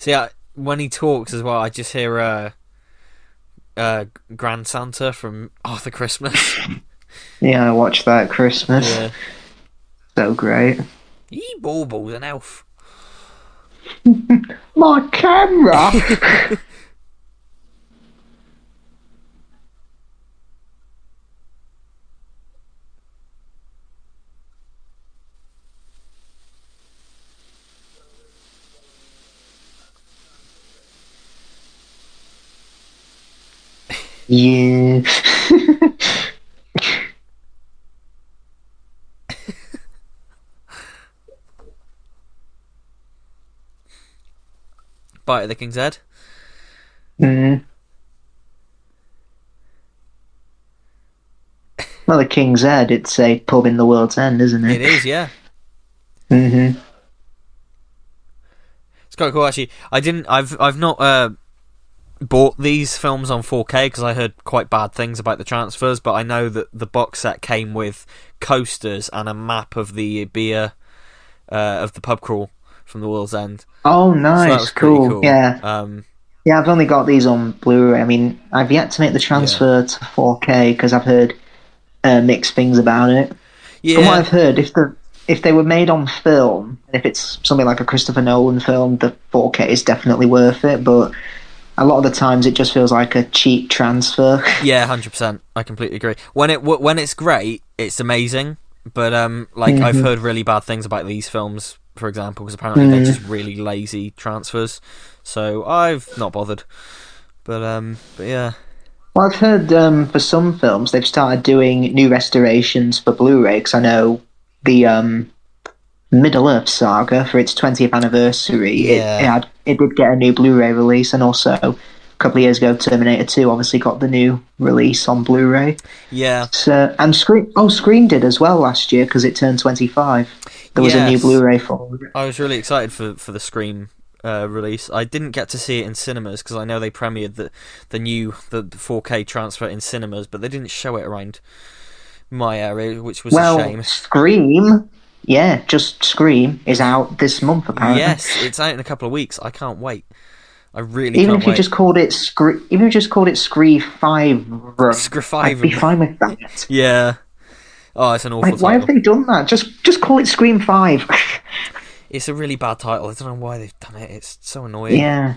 See, when he talks as well, I just hear Grand Santa from Arthur Christmas. Yeah, I watched that at Christmas. Yeah. So great. Baubles, an elf. My camera. Yeah. Bite of the King's Head. Mm. Well, the King's Head, it's a pub in the World's End, isn't it? It is, yeah. Mm-hmm. It's quite cool, actually. I've not bought these films on 4K because I heard quite bad things about the transfers, but I know that the box set came with coasters and a map of the beer of the pub crawl from the World's End. Oh, nice. So that was cool. Yeah. Yeah, I've only got these on Blu-ray. I mean, I've yet to make the transfer to 4K because I've heard mixed things about it. Yeah. From what I've heard, if they were made on film, if it's something like a Christopher Nolan film, the 4K is definitely worth it, but a lot of the times it just feels like a cheap transfer. Yeah, 100%. I completely agree. When it's great, it's amazing, but I've heard really bad things about these films, for example, because apparently they're just really lazy transfers. So I've not bothered. But yeah. Well, I've heard for some films they've started doing new restorations for Blu-ray, because I know the Middle-earth saga, for its 20th anniversary, it did get a new Blu-ray release, and also a couple of years ago Terminator 2 obviously got the new release on Blu-ray. Yeah. So, and Scream did as well last year because it turned 25. There was a new Blu-ray for it. I was really excited for the Scream release. I didn't get to see it in cinemas because I know they premiered the 4K transfer in cinemas, but they didn't show it around my area, which was a shame. Scream, just Scream is out this month apparently. Yes, it's out in a couple of weeks. I can't wait. I really even can't if you wait. just called it even if you just called it Scree 5, I'd be fine with that. Yeah. Oh, it's an awful title. Why have they done that? Just call it Scream 5. It's a really bad title. I don't know why they've done it. It's so annoying. Yeah.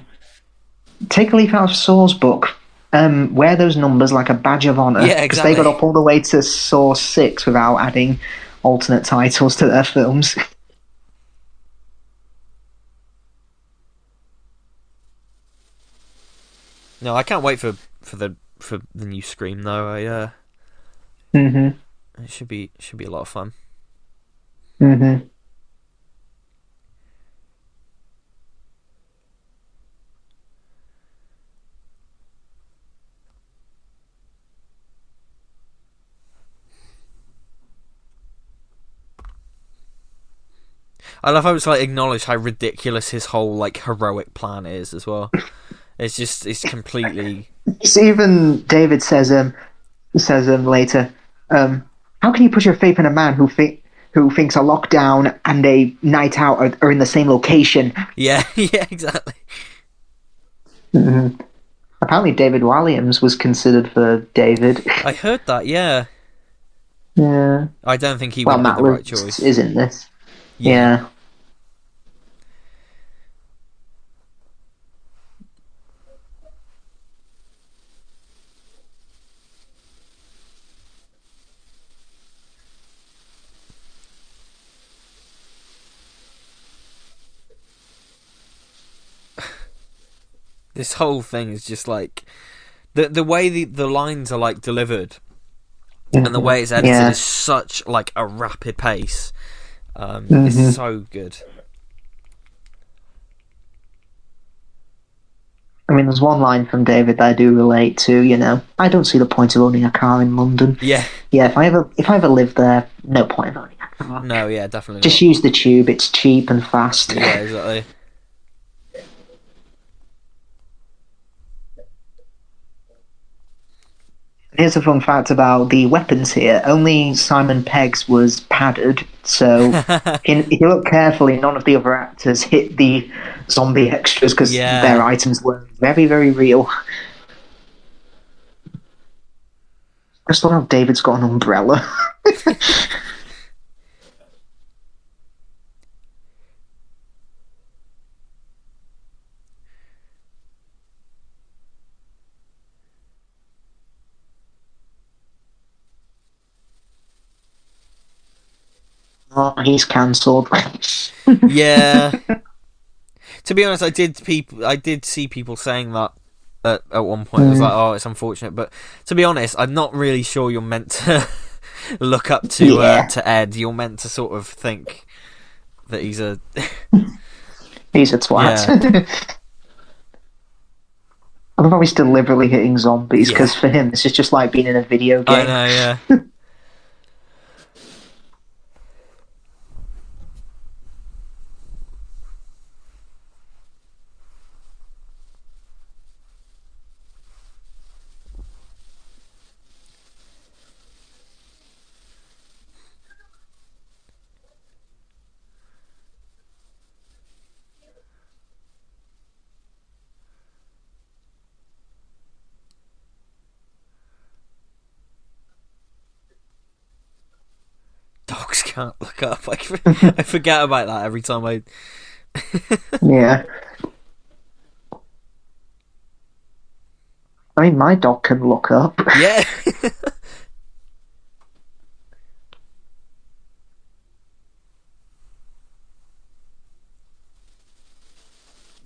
Take a leaf out of Saw's book. Wear those numbers like a badge of honour. Yeah, exactly. Because they got up all the way to Saw 6 without adding alternate titles to their films. No, I can't wait for the new Scream though. It should be a lot of fun. I love how it's like acknowledged how ridiculous his whole like heroic plan is as well. It's completely. It's even David says later, how can you put your faith in a man who thinks a lockdown and a night out are in the same location? Yeah, yeah, exactly. Mm-hmm. Apparently, David Walliams was considered for David. I heard that. Yeah. Yeah. I don't think he would be the right choice. Is in this. Yeah. This whole thing is just like the way the lines are like delivered, and the way it's edited is such like a rapid pace. It's so good. I mean, there's one line from David that I do relate to. You know, I don't see the point of owning a car in London. Yeah. Yeah. If I ever live there, no point of owning a car. No. Yeah. Definitely. Just use the tube. It's cheap and fast. Yeah. Exactly. Here's a fun fact about the weapons here. Only Simon Pegg's was padded, so if you look carefully, none of the other actors hit the zombie extras because their items were very, very real. Just love how David's got an umbrella. Oh, he's cancelled. Yeah. To be honest, I did see people saying that at one point. It was like, oh, it's unfortunate, but to be honest, I'm not really sure you're meant to look up to Ed. You're meant to sort of think that he's a twat. Yeah. I love how he's deliberately hitting zombies because for him, this is just like being in a video game. I know, yeah. Dogs can't look up. I forget about that every time I. Yeah. I mean, my dog can look up. Yeah.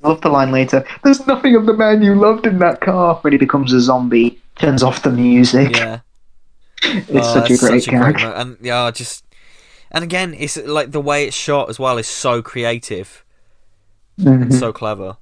I love the line later. There's nothing of the man you loved in that car. When he becomes a zombie, turns off the music. Yeah. It's such a great gag. And and again, it's like the way it's shot as well is so creative and so clever.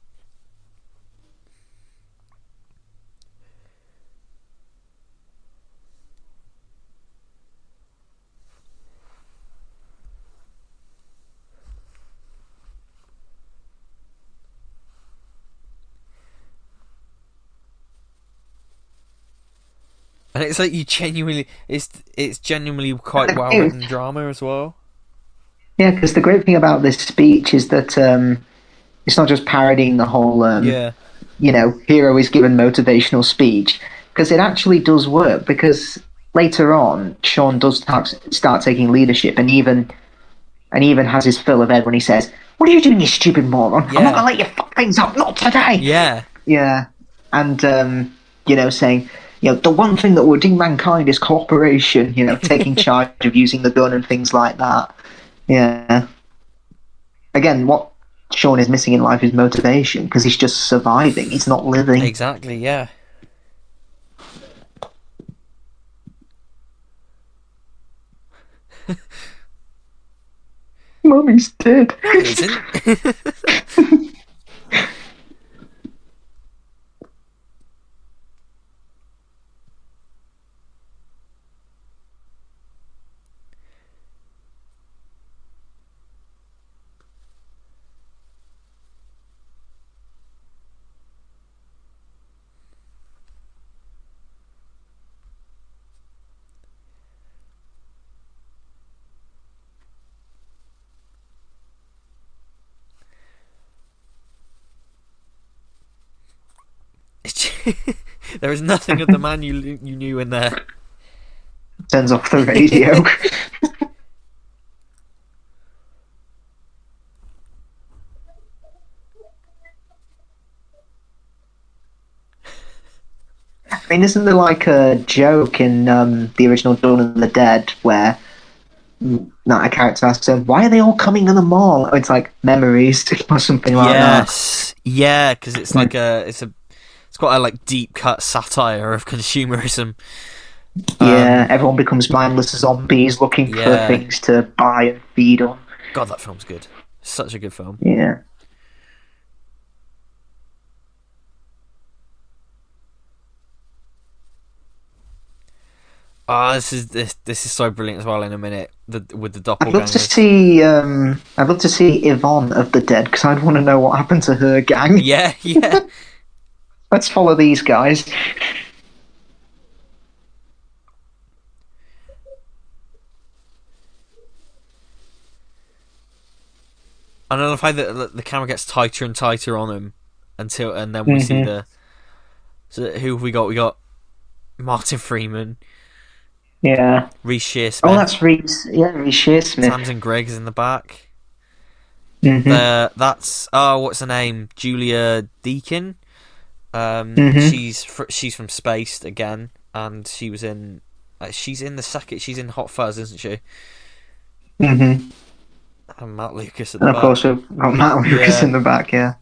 And it's like it's genuinely quite well written drama as well. Yeah, because the great thing about this speech is that it's not just parodying the whole hero is given motivational speech, because it actually does work. Because later on, Shaun does start taking leadership, and even has his fill of Ed when he says, "What are you doing, you stupid moron? I'm not gonna let you fuck things up, not today." Yeah, and saying, the one thing that will redeem mankind is cooperation. Taking charge of using the gun and things like that. Yeah. Again, what Shaun is missing in life is motivation, because he's just surviving. He's not living. Exactly. Yeah. Mummy's dead. Isn't? There is nothing of the man you knew in there. Turns off the radio. I mean, isn't there like a joke in the original Dawn of the Dead where not a character asks him, "Why are they all coming in the mall?" It's like memories or something like that. Yes, yeah, because it's like it's quite a like deep cut satire of consumerism. Yeah, everyone becomes mindless zombies looking for things to buy and feed on. God, that film's good. Such a good film. Yeah. This is so brilliant as well. In a minute, with the doppelgangers. I'd love to see Yvonne of the Dead because I'd want to know what happened to her gang. Yeah. Let's follow these guys. And I love how the camera gets tighter and tighter on him and then we see So who have we got? We got Martin Freeman. Yeah. Reece Shearsmith. Oh, that's Reece. Yeah, Reece Shearsmith. Tamsin Gregg's in the back. Mm-hmm. That's what's her name? Julia-Deakin. She's from Spaced again, and she was in. She's in the second. She's in Hot Fuzz, isn't she? Mm-hmm. And Matt Lucas at the back. Of course, we've got Matt Lucas in the back. Yeah.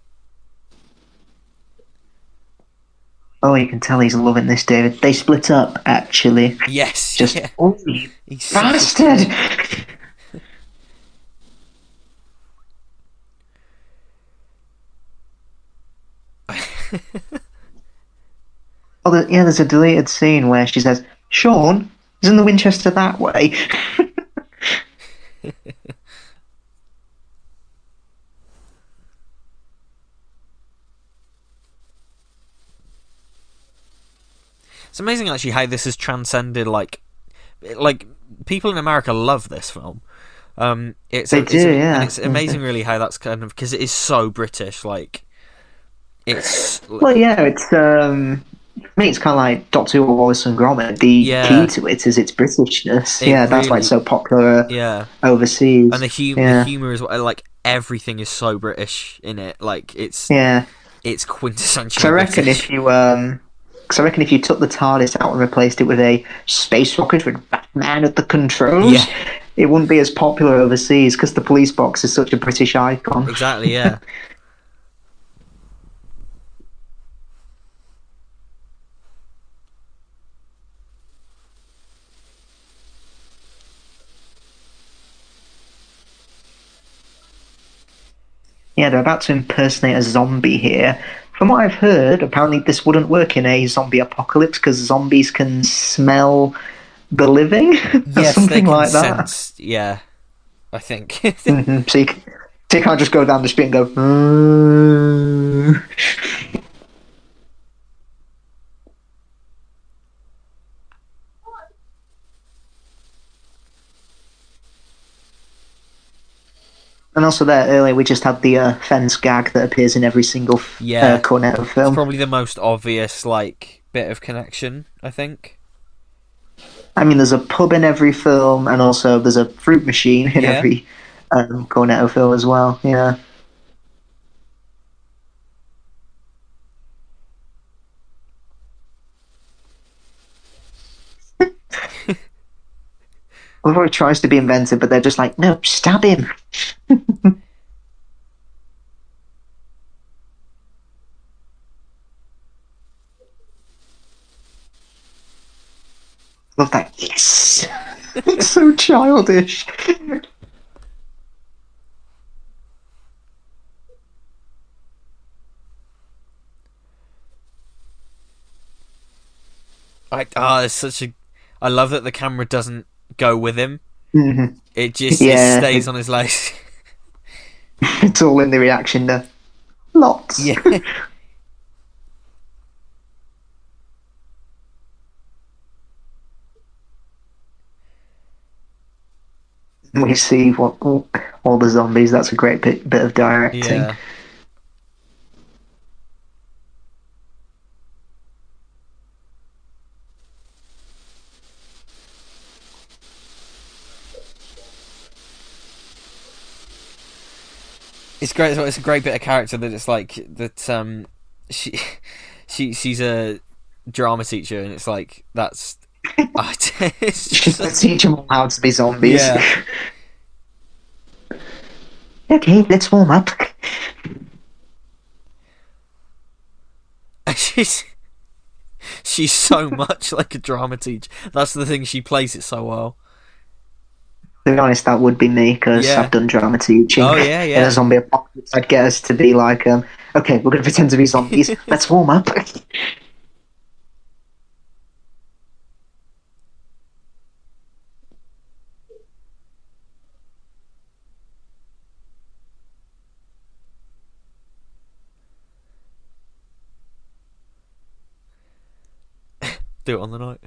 Oh, you can tell he's loving this, David. They split up, actually. Yes. Just, oh, you bastard! There's a deleted scene where she says, "Shaun, isn't the Winchester that way?" It's amazing actually how this has transcended like people in America love this film. It's amazing really how that's kind of because it is so British. Like it's I mean, it's kind of like Doctor Who, Wallace and Gromit. The key to it is its Britishness. That's why it's so popular. Overseas, and the humor is like everything is so British in it. Like it's quintessential. So I reckon if you took the TARDIS out and replaced it with a space rocket with Batman at the controls, it wouldn't be as popular overseas because the police box is such a British icon. Exactly, yeah. Yeah, they're about to impersonate a zombie here. From what I've heard, apparently this wouldn't work in a zombie apocalypse because zombies can smell the living. Yes, something they can like that. Sense, yeah, I think. So you can't just go down the street and go. And also there earlier we just had the fence gag that appears in every single Cornetto film. It's probably the most obvious bit of connection, I think. I mean, there's a pub in every film, and also there's a fruit machine in every Cornetto film as well. Yeah. Before he tries to be inventive, but they're just like, no, stab him. Love that. Yes. It's so childish. It's such a. I love that the camera doesn't go with him. Mm-hmm. It just it stays on his legs. It's all in the reaction to lots. Yeah. We see all the zombies. That's a great bit of directing. Yeah. It's great. It's a great bit of character that it's like that. She, she's a drama teacher, and it's like that's. She's gonna teach them all how to be zombies. Yeah. Okay, let's warm up. She's so much like a drama teacher. That's the thing. She plays it so well. To be honest, that would be me because I've done drama teaching. Oh yeah, yeah. In a zombie apocalypse, I'd get us to be like, okay, we're going to pretend to be zombies. Let's warm up. Do it on the night.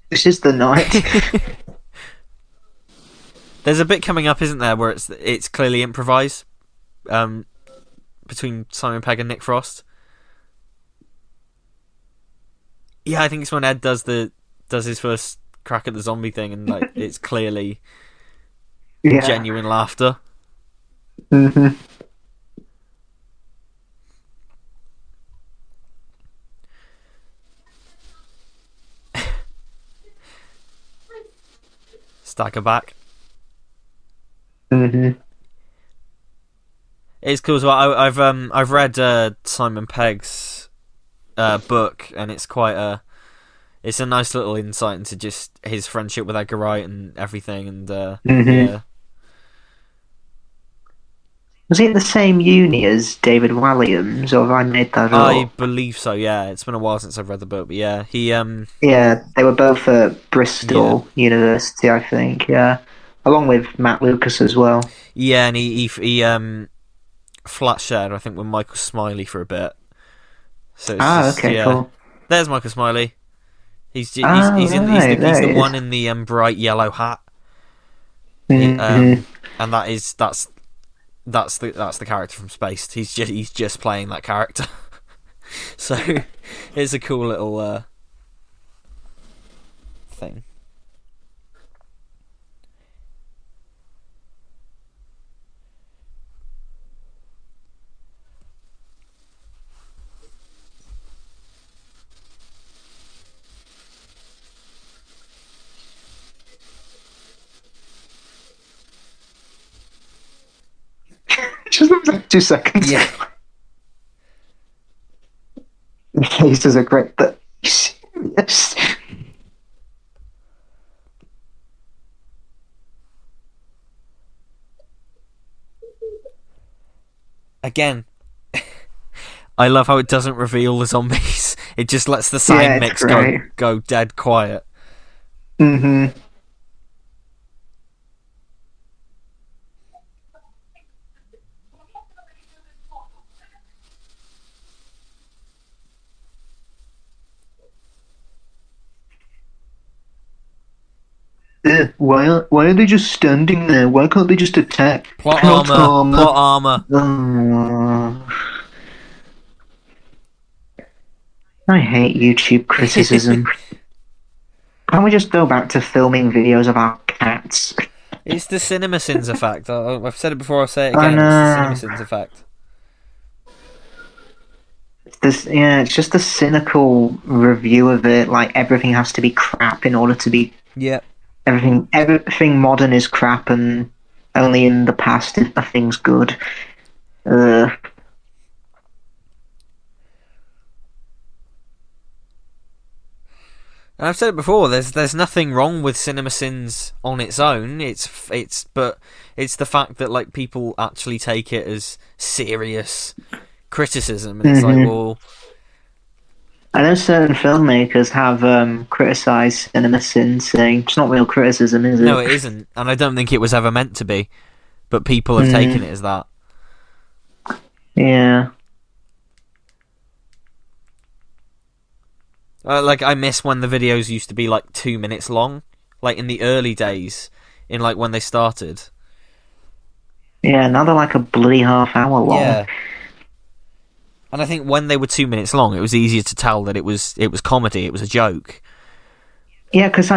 This is the night. There's a bit coming up, isn't there, where it's clearly improvised between Simon Pegg and Nick Frost. Yeah, I think it's when Ed does his first crack at the zombie thing, and like it's clearly genuine laughter. Mm-hmm. Stagger back. Mm-hmm. It's cool as well. I've read Simon Pegg's book, and it's it's a nice little insight into just his friendship with Edgar Wright and everything. And yeah. Was he at the same uni as David Walliams, or have I made that up? I believe so. Yeah, it's been a while since I've read the book, but yeah, he Yeah, they were both at Bristol University, I think. Yeah, along with Matt Lucas as well. Yeah, and he flat shared, I think, with Michael Smiley for a bit. So it's cool. There's Michael Smiley. He's the one in the bright yellow hat. Mm-hmm. And that's the character from Spaced. He's just playing that character. So it's a cool little thing. Just 2 seconds. Yeah. The faces are great, but serious. Again, I love how it doesn't reveal the zombies. It just lets the sound mix go dead quiet. Mm-hmm. Why are they just standing there? Why can't they just attack? Plot armor. I hate YouTube criticism. Can't we just go back to filming videos of our cats? It's the CinemaSins effect. I've said it before, I'll say it again. It's the CinemaSins effect. It's just a cynical review of it. Like, everything has to be crap in order to be... Yeah. Everything modern is crap, and only in the past is a thing's good. And I've said it before. There's nothing wrong with CinemaSins on its own. But it's the fact that like people actually take it as serious criticism, and it's like, well, I know certain filmmakers have criticised CinemaSins, saying it's not real criticism, is it? No, it isn't, and I don't think it was ever meant to be. But people have taken it as that. Yeah. Like, I miss when the videos used to be like 2 minutes long, like in the early days, in like when they started. Yeah, now they're like a bloody half-hour long. Yeah. And I think when they were 2 minutes long, it was easier to tell that it was comedy, it was a joke. Yeah, because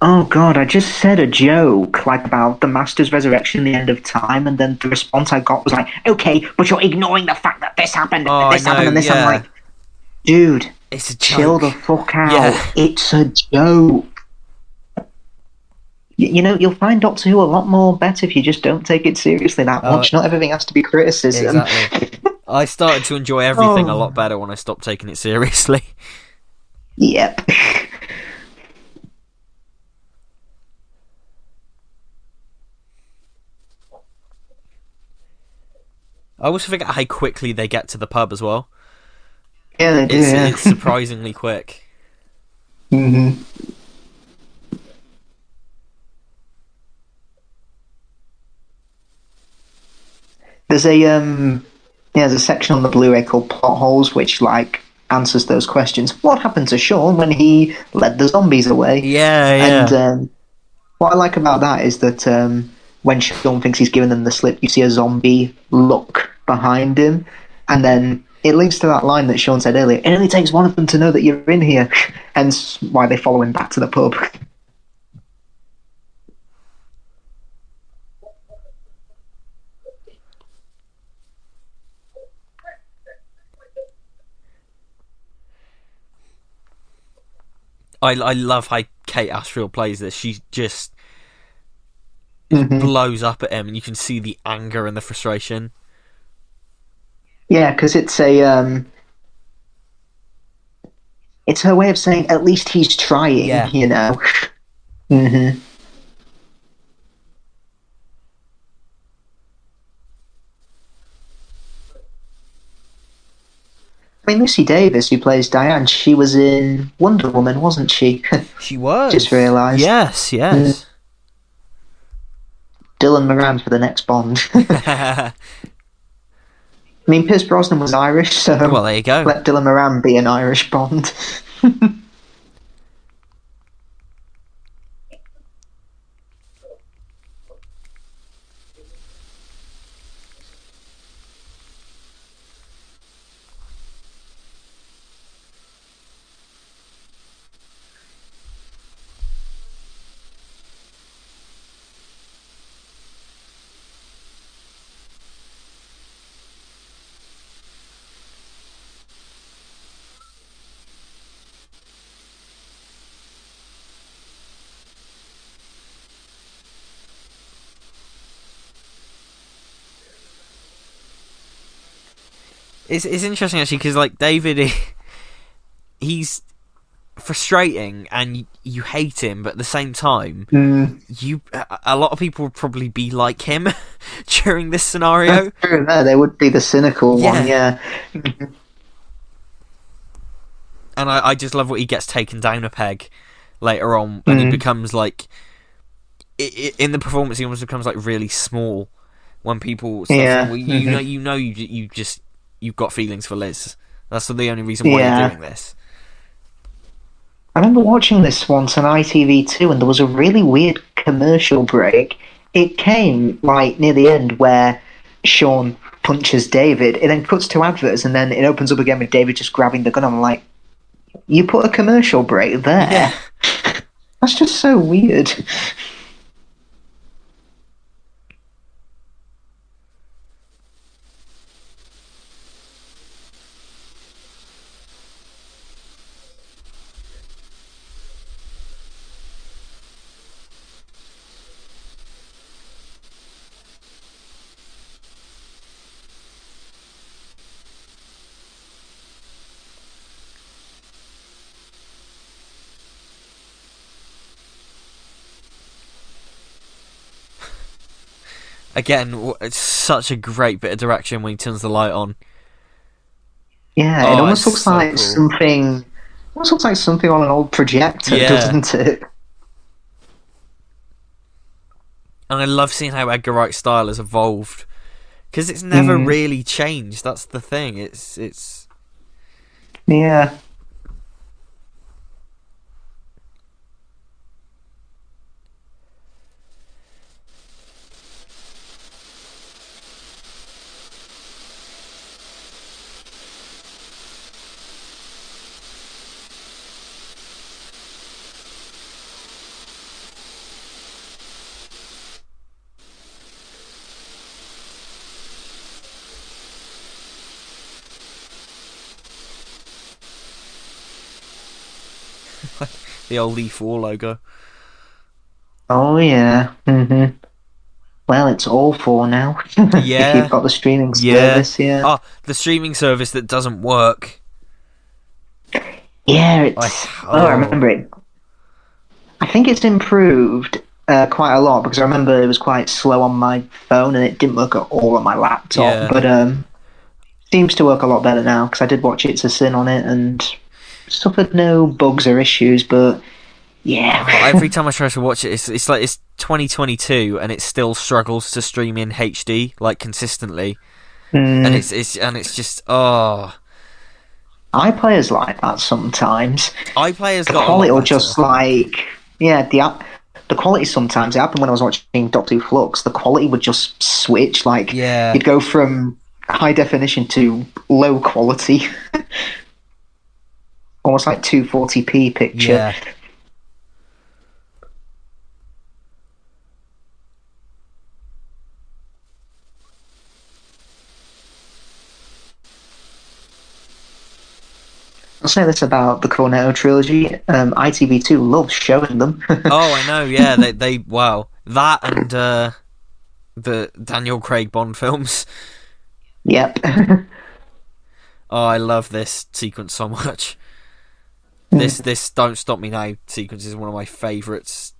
Oh God, I just said a joke like about the Master's resurrection, the end of time, and then the response I got was like, "Okay, but you're ignoring the fact that this happened Oh, and I this know, happened and this." I'm yeah. like, dude, It's a chill the joke. fuck Yeah. out. It's a joke. You know, you'll find Doctor Who a lot more better if you just don't take it seriously that much. Not everything has to be criticism. Exactly. I started to enjoy everything a lot better when I stopped taking it seriously. Yep. I also forget how quickly they get to the pub as well. Yeah, they do. It's surprisingly quick. Mm-hmm. There's a section on the Blu-ray called Plot Holes, which like answers those questions. What happened to Shaun when he led the zombies away? Yeah, And yeah. what I like about that is that when Shaun thinks he's given them the slip, you see a zombie look behind him, and then it links to that line that Shaun said earlier. It only takes one of them to know that you're in here, hence why they follow him back to the pub. I love how Kate Ashfield plays this. She just Mm-hmm. blows up at him, and you can see the anger and the frustration. Yeah, because it's her way of saying at least he's trying, Yeah. you know. Mm-hmm. I mean, Lucy Davis, who plays Diane, she was in Wonder Woman, wasn't she? She Just was. realised. Yes, Mm. yes. Dylan Moran for the next Bond. I mean, Pierce Brosnan was Irish, so Well, there you go. let Dylan Moran be an Irish Bond. It's interesting actually because like David, he's frustrating and you hate him, but at the same time, a lot of people would probably be like him during this scenario. No, they would be the cynical one, yeah. And I just love what he gets taken down a peg later on, and he becomes like in the performance he almost becomes like really small when people start saying, well, you've got feelings for Liz. That's the only reason why you're doing this. I remember watching this once on ITV2, and there was a really weird commercial break. It came like near the end where Shaun punches David. It then cuts to adverts, and then it opens up again with David just grabbing the gun. I'm like, you put a commercial break there? Yeah. That's just so weird. Again, it's such a great bit of direction when he turns the light on. Yeah, it almost looks so like cool. something. Almost looks like something on an old projector, doesn't it? And I love seeing how Edgar Wright's style has evolved because it's never really changed. That's the thing. It's yeah. The old E4 logo. Oh yeah. Well, it's all for now. If you've Yeah. got the streaming Yeah. service, yeah. Oh, the streaming service that doesn't work. Yeah, it's. Oh, I remember it. I think it's improved quite a lot because I remember it was quite slow on my phone and it didn't work at all on my laptop. Yeah. But seems to work a lot better now because I did watch It's a Sin on it and suffered no bugs or issues. But yeah, every time I try to watch it, it's like it's 2022 and it still struggles to stream in HD like consistently, and it's just iPlayer's like that sometimes. iPlayer's the got quality a lot will better. just like the quality sometimes it happened when I was watching Doctor Who Flux. The quality would just switch. Like you'd go from high definition to low quality, almost like 240p picture. Yeah. I'll say this about the Cornetto trilogy. ITV2 loves showing them. Oh, I know. Yeah, they wow, that and the Daniel Craig Bond films. Yep. Oh, I love this sequence so much. This Don't Stop Me Now sequence is one of my favourites.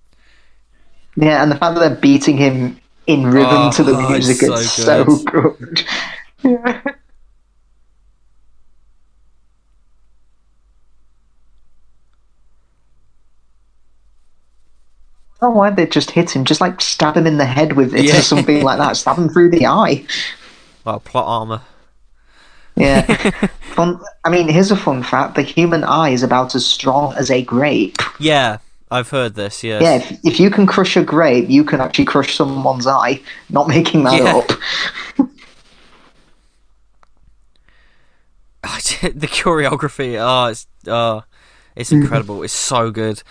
Yeah, and the fact that they're beating him in rhythm to the music is so good. Yeah. Oh, why'd they just hit him? Just like stab him in the head with it or something like that. Stab him through the eye. Well, plot armor. Yeah. I mean, here's a fun fact. The human eye is about as strong as a grape. Yeah, I've heard this, yes. Yeah, if you can crush a grape, you can actually crush someone's eye. Not making that up. The choreography, it's incredible. It's so good.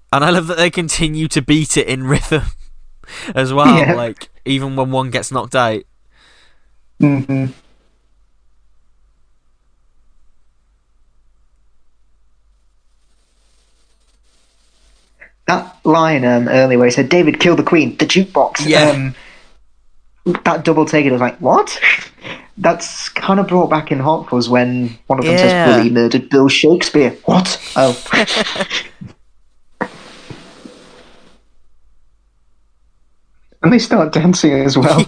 And I love that they continue to beat it in rhythm as well, like, even when one gets knocked out. Mm-hmm. That line earlier where he said, "David, kill the Queen," the jukebox. Yeah. That double take, it was like, what? That's kind of brought back in Hot Fuzz when one of them says, "Willie murdered Bill Shakespeare." What? Oh. And they start dancing as well.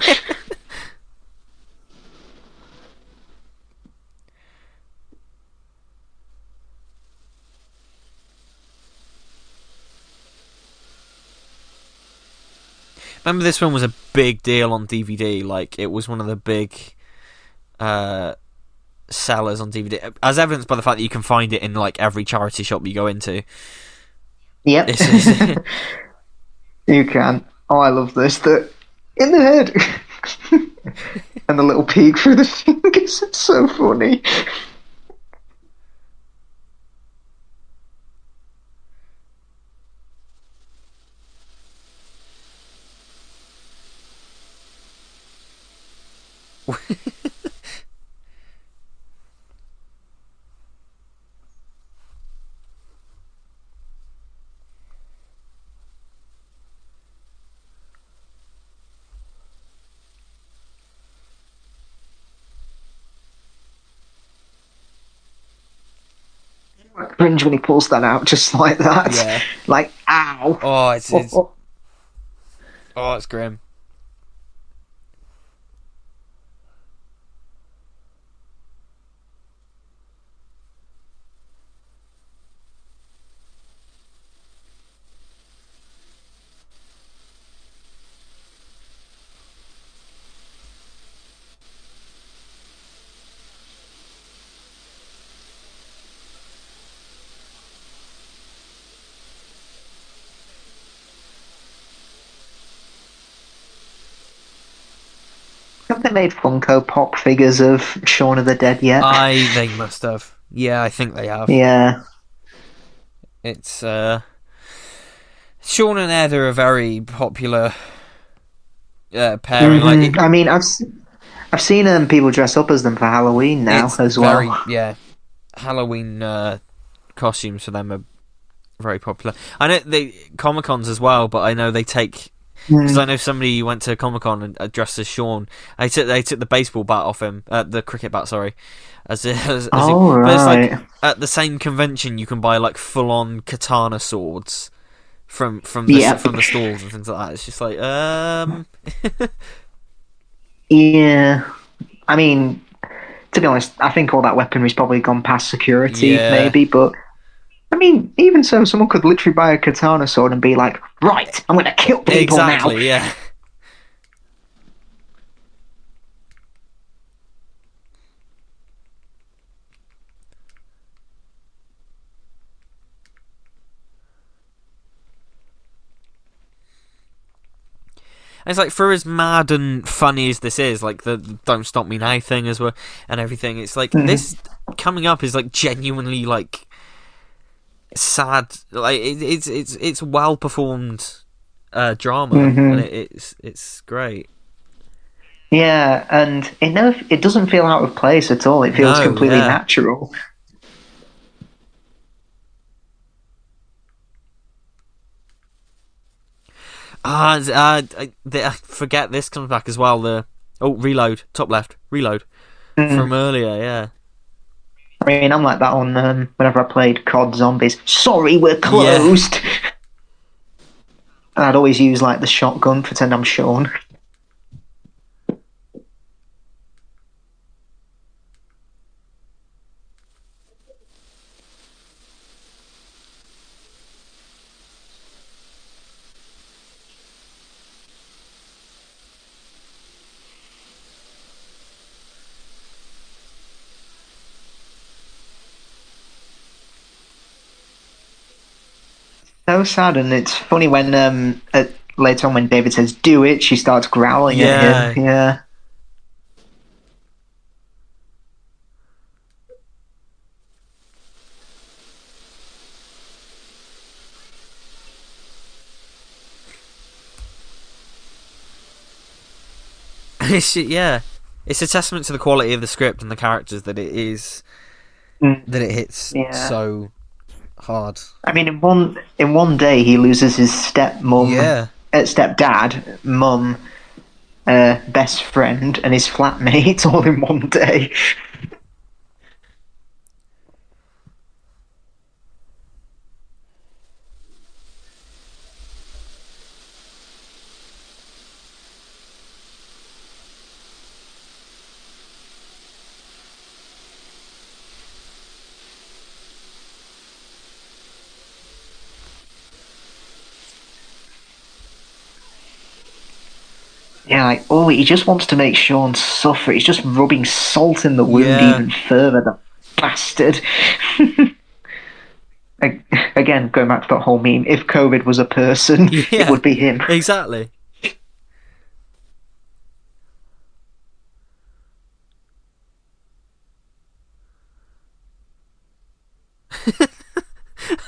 Remember, this one was a big deal on DVD. Like, it was one of the big sellers on DVD, as evidenced by the fact that you can find it in like every charity shop you go into. Yep. You can. Oh, I love this. The in the head and the little peek through the fingers. It's so funny. Cringe when he pulls that out just like that. Yeah. Like, ow. Oh, it's grim. Have they made Funko Pop figures of Shaun of the Dead yet? They must have. Yeah, I think they have. Yeah. It's Shaun and Ed are a very popular pairing. Mm-hmm. I mean, I've seen people dress up as them for Halloween now as well. Halloween costumes for them are very popular. I know they Comic-Cons as well, but I know they take, because I know somebody went to Comic-Con and dressed as Shaun. They took the baseball bat off him, the cricket bat, sorry. But it's like at the same convention you can buy like full on katana swords from the stalls and things like that. It's just like yeah. I mean, to be honest, I think all that weaponry's probably gone past security, maybe, but I mean, even so, someone could literally buy a katana sword and be like, right, I'm going to kill people now. Exactly, yeah. And it's like, for as mad and funny as this is, like the "Don't Stop Me Now" thing as well, and everything, it's like this coming up is like genuinely like sad. Like it's well performed drama, and it's great. Yeah, and it doesn't feel out of place at all. It feels completely natural. I forget this comes back as well. Reload, top left, reload from earlier. Yeah. I mean, I'm like that on whenever I played COD Zombies. Sorry, we're closed. Yeah. And I'd always use like the shotgun, pretend I'm Shaun. So sad, and it's funny when later on when David says "do it," she starts growling at him. Yeah. It's a testament to the quality of the script and the characters that it is that it hits so hard. I mean, in one day he loses his stepdad, mum, best friend, and his flatmate all in one day. Yeah, like, he just wants to make Shaun suffer. He's just rubbing salt in the wound even further, the bastard. Again, going back to that whole meme, if COVID was a person, it would be him. Exactly.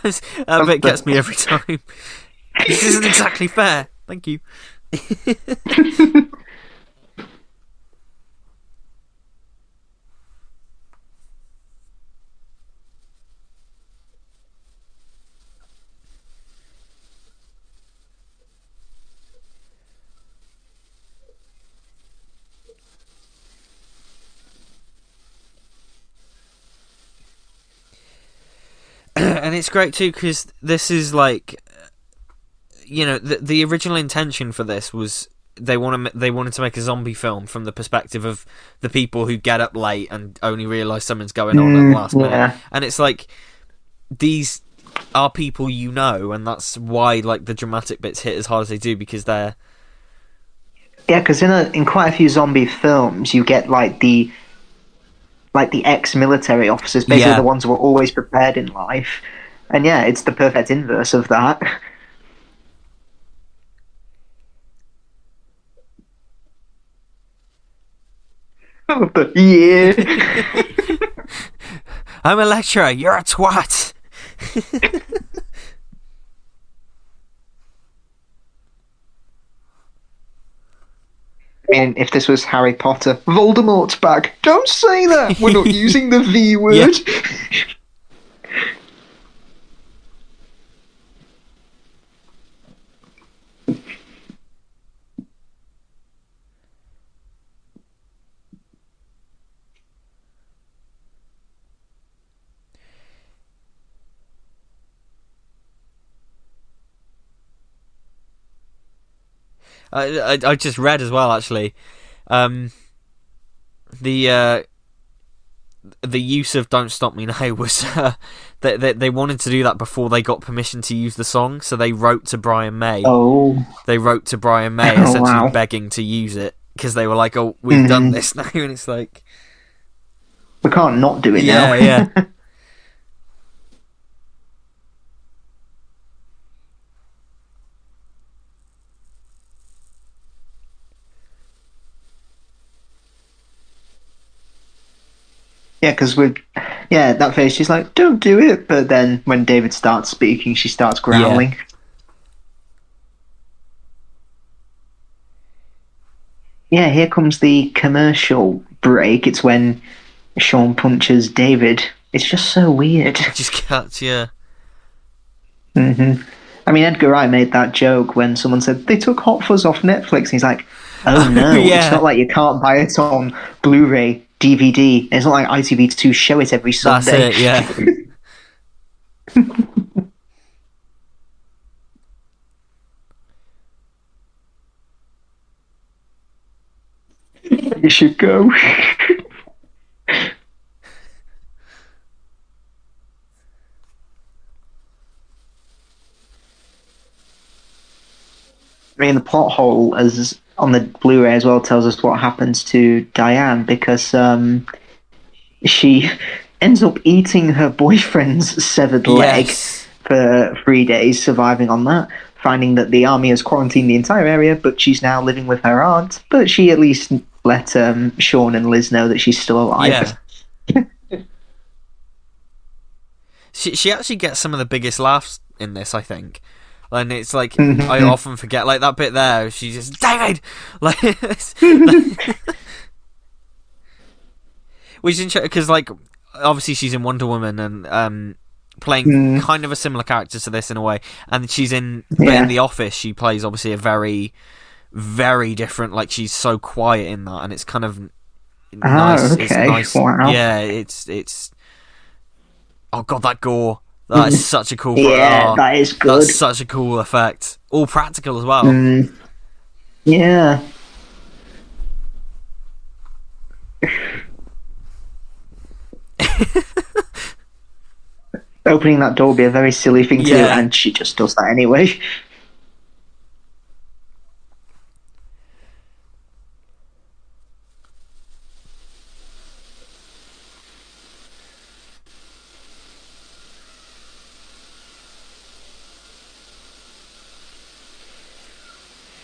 That bit gets me every time. This isn't exactly fair. Thank you. And it's great too because this is like, you know, the original intention for this was they wanted to make a zombie film from the perspective of the people who get up late and only realise something's going on at the last minute. And it's like, these are people you know, and that's why like the dramatic bits hit as hard as they do, because they're because in quite a few zombie films you get like the ex-military officers, basically the ones who are always prepared in life, and it's the perfect inverse of that. I'm a lecturer, you're a twat. I mean, if this was Harry Potter, Voldemort's back. Don't say that. We're not using the V word. I just read as well, actually. The use of "Don't Stop Me Now" was they wanted to do that before they got permission to use the song, so they wrote to Brian May. They wrote to Brian May essentially begging to use it, because they were like, "Oh, we've done this now," and it's like, we can't not do it now. Yeah. Yeah, because that phase, she's like, "Don't do it," but then when David starts speaking, she starts growling. Yeah, here comes the commercial break. It's when Shaun punches David. It's just so weird. It just cuts, yeah. I mean, Edgar Wright made that joke when someone said they took Hot Fuzz off Netflix, and he's like, "Oh no, It's not like you can't buy it on Blu-ray, DVD. It's not like ITV2 show it every Sunday." That's it, yeah. You should go. I mean, the plot hole as on the Blu-ray as well tells us what happens to Diane, because she ends up eating her boyfriend's severed leg for 3 days, surviving on that, finding that the army has quarantined the entire area, but she's now living with her aunt. But she at least let Shaun and Liz know that she's still alive. Yeah. She actually gets some of the biggest laughs in this, I think. And it's like, I often forget, like that bit there, she's just, "David!" Like, which is interesting, because, like, obviously she's in Wonder Woman and playing kind of a similar character to this in a way. And she's in The Office, she plays, obviously, a very, very different, like, she's so quiet in that, and it's kind of nice. Okay. It's nice. Wow. Yeah, it's... Oh, God, that gore. That is such a cool... that is good. That's such a cool effect. All practical as well. Yeah. Opening that door would be a very silly thing to do, and she just does that anyway.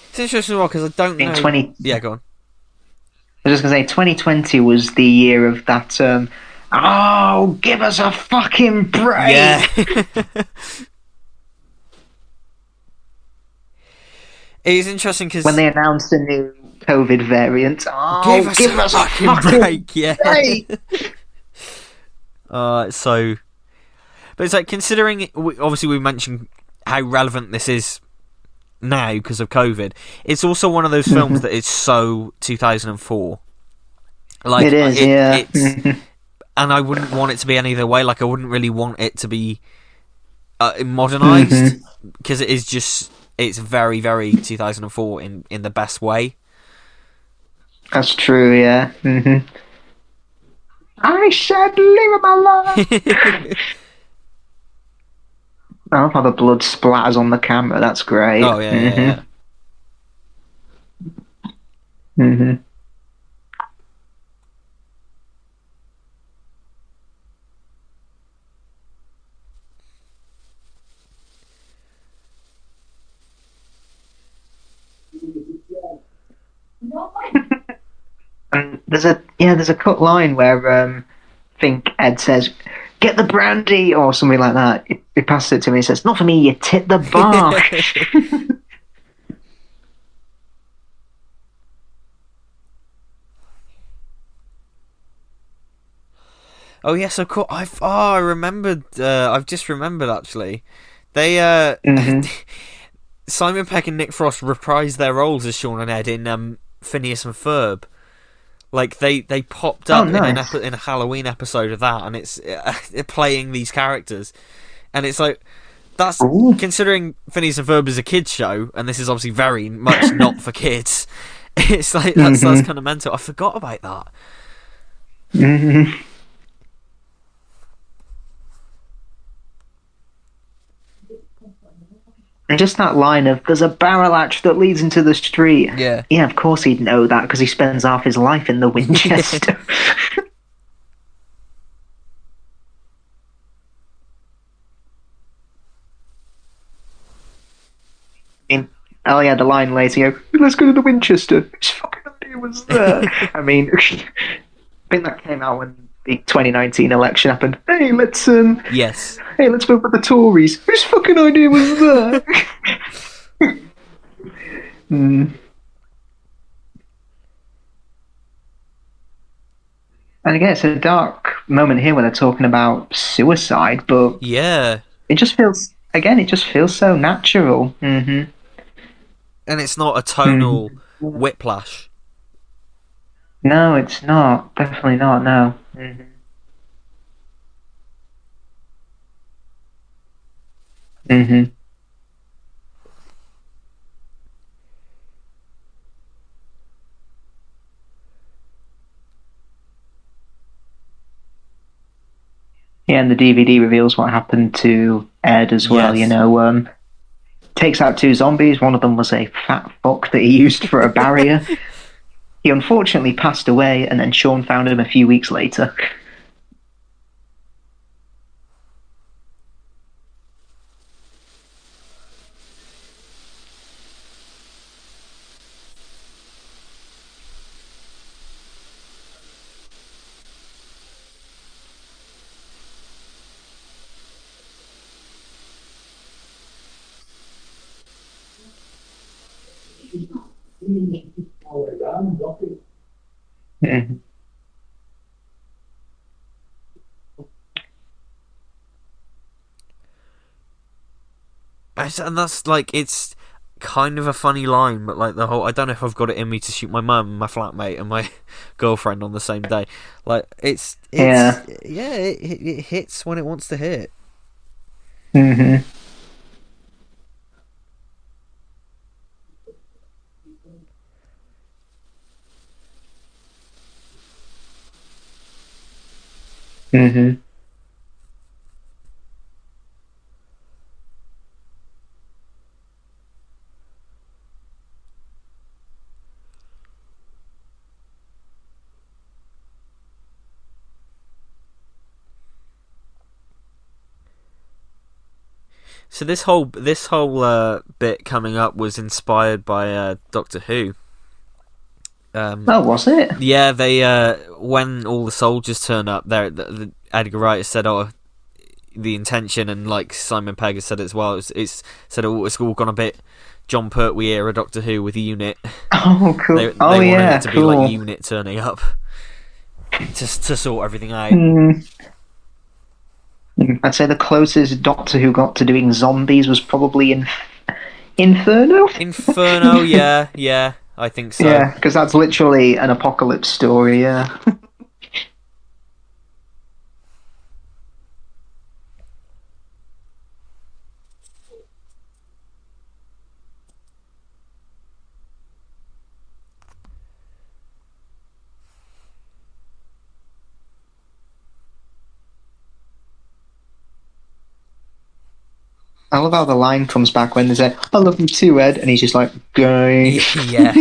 It's interesting as well, because I don't know... Yeah, go on. I was just going to say, 2020 was the year of that, "Oh, give us a fucking break!" Yeah. It is interesting, because... when they announced the new COVID variant, give us a fucking break! Yeah. It's so... But it's like, considering... Obviously, we mentioned how relevant this is now because of COVID, it's also one of those films that is so 2004. Like, it is, it's, and I wouldn't want it to be any other way. Like, I wouldn't really want it to be modernised, because it is just, it's very, very 2004 in the best way. That's true, yeah. I said live my life. I love how the blood splatters on the camera. That's great. Oh, yeah, And there's a cut line where I think Ed says, "Get the brandy," or something like that. He passes it to me and says, "Not for me, you tit the bar." Oh yes, of course. I remembered. I've just remembered, actually. They Simon Pegg and Nick Frost reprised their roles as Shaun and Ed in Phineas and Ferb. Like, they popped up in a Halloween episode of that, and it's playing these characters, and it's like, that's Ooh. considering Phineas and Ferb is a kids show, and this is obviously very much not for kids. It's like that's kind of mental. I forgot about that. Mm-hmm. And just that line of, there's a barrel hatch that leads into the street. Yeah. Yeah, of course he'd know that, because he spends half his life in the Winchester. Oh yeah, the line later, you go, let's go to the Winchester. Whose fucking idea was that? I mean, I think that came out when the 2019 election happened. Hey, let's vote for the Tories. Whose fucking idea was that? And again, it's a dark moment here when they're talking about suicide, but yeah, it just feels so natural. Mm-hmm. And it's not a tonal whiplash. No, it's not. Definitely not. No. Mm-hmm. Mm-hmm. Yeah, and the DVD reveals what happened to Ed as well. Yes. You know, takes out 2 zombies. One of them was a fat fuck that he used for a barrier. He unfortunately passed away, and then Shaun found him a few weeks later. Mm-hmm. And that's like, it's kind of a funny line, but like the whole, I don't know if I've got it in me to shoot my mum, my flatmate, and my girlfriend on the same day. Like it hits when it wants to hit. Mm-hmm. Mm-hmm. So this whole bit coming up was inspired by Doctor Who. Oh, was it? Yeah, they when all the soldiers turn up, the Edgar Wrights said, "Oh, the intention," and like Simon Pegg has said it as well. It's said, "Oh, it's all gone a bit John Pertwee era Doctor Who with Unit." Oh, cool. They wanted it to be like Unit turning up to sort everything out. I'd say the closest Doctor Who got to doing zombies was probably in Inferno. Inferno, yeah, I think so. Yeah, because that's literally an apocalypse story. Yeah. I love how the line comes back when they say, "I love you too, Ed," and he's just like, going. Yeah.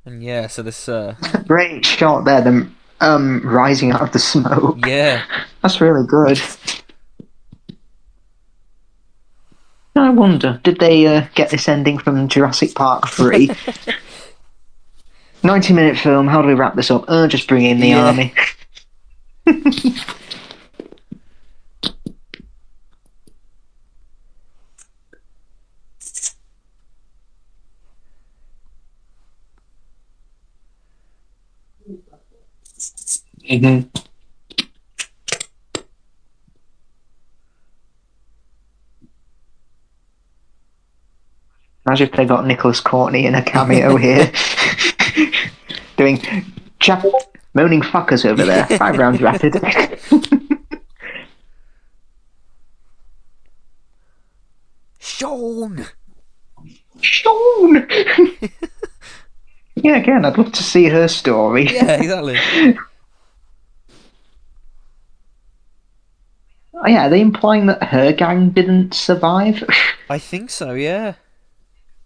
And yeah, so this great shot there, them rising out of the smoke. Yeah, that's really good. wonder, did they get this ending from Jurassic Park 3? 90-minute film, how do we wrap this up? Just bring in the army. Mm-hmm. Imagine if they got Nicholas Courtney in a cameo here. Doing moaning fuckers over there. 5 rounds rapid. Shaun! Shaun! Yeah, again, I'd love to see her story. Yeah, exactly. Oh, yeah, are they implying that her gang didn't survive? I think so, yeah.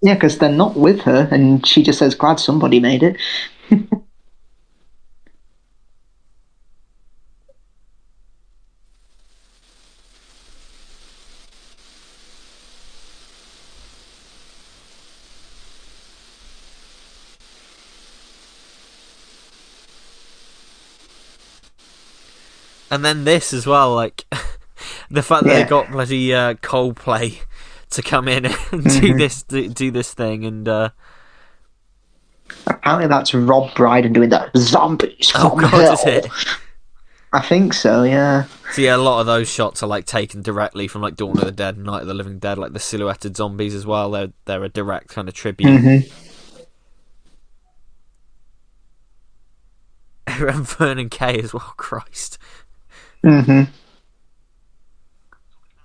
Yeah, because they're not with her, and she just says, glad somebody made it. And then this as well, like the fact that they got bloody Coldplay to come in and do this thing, and apparently that's Rob Brydon doing that zombies from hell. Is it? I think so, yeah. So yeah, a lot of those shots are like taken directly from like Dawn of the Dead and Night of the Living Dead, like the silhouetted zombies as well. They're a direct kind of tribute. Mm-hmm. And Vernon Kay as well, Christ. Mm-hmm.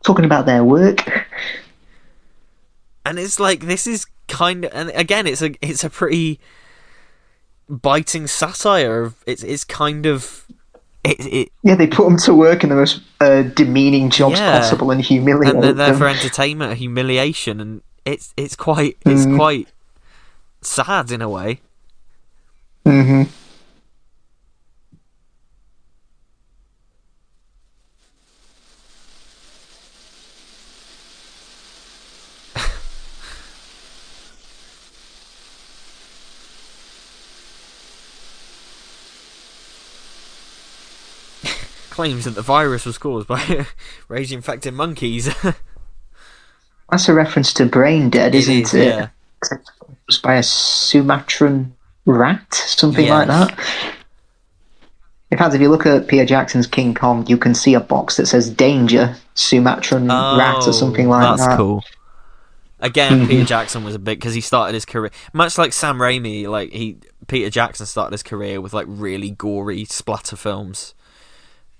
Talking about their work. And it's like, this is kind of, and again, it's a pretty biting satire. It's kind of yeah, they put them to work in the most demeaning jobs possible and humiliate them. And they're there for entertainment and humiliation, and it's quite sad in a way. Mm-hmm. Claims that the virus was caused by rage-infected monkeys. That's a reference to Brain Dead, isn't it? Yeah. It was by a Sumatran rat, something like that. In fact, if you look at Peter Jackson's King Kong, you can see a box that says "Danger, Sumatran rat" or something like that. That's cool. Again, Peter Jackson was a big, because he started his career much like Sam Raimi. Like Peter Jackson started his career with like really gory splatter films.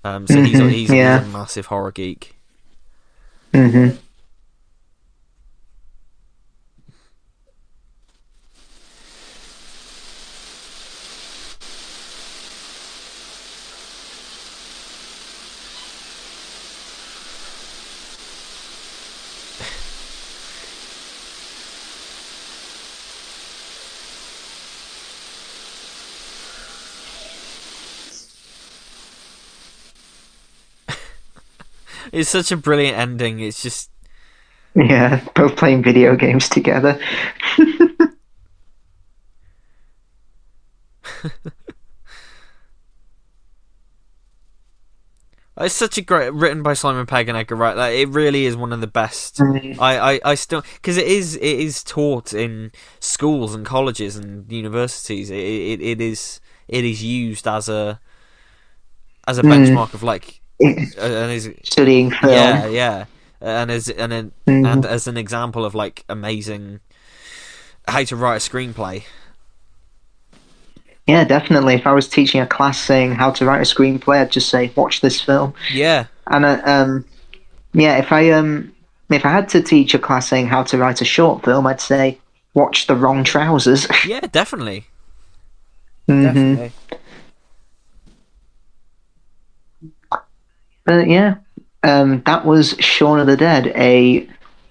So he's a massive horror geek. Mm-hmm. It's such a brilliant ending. It's just... Yeah, both playing video games together. It's such a great... Written by Simon Pegg and Edgar Wright. Like, it really is one of the best. I still... Because it is taught in schools and colleges and universities. It is used as a benchmark of like... studying film. Yeah, and as an example of like amazing how to write a screenplay. Yeah, definitely. If I was teaching a class saying how to write a screenplay, I'd just say, watch this film. Yeah, and if I had to teach a class saying how to write a short film, I'd say, watch The Wrong Trousers. Yeah, definitely. Definitely. But yeah, that was Shaun of the Dead, a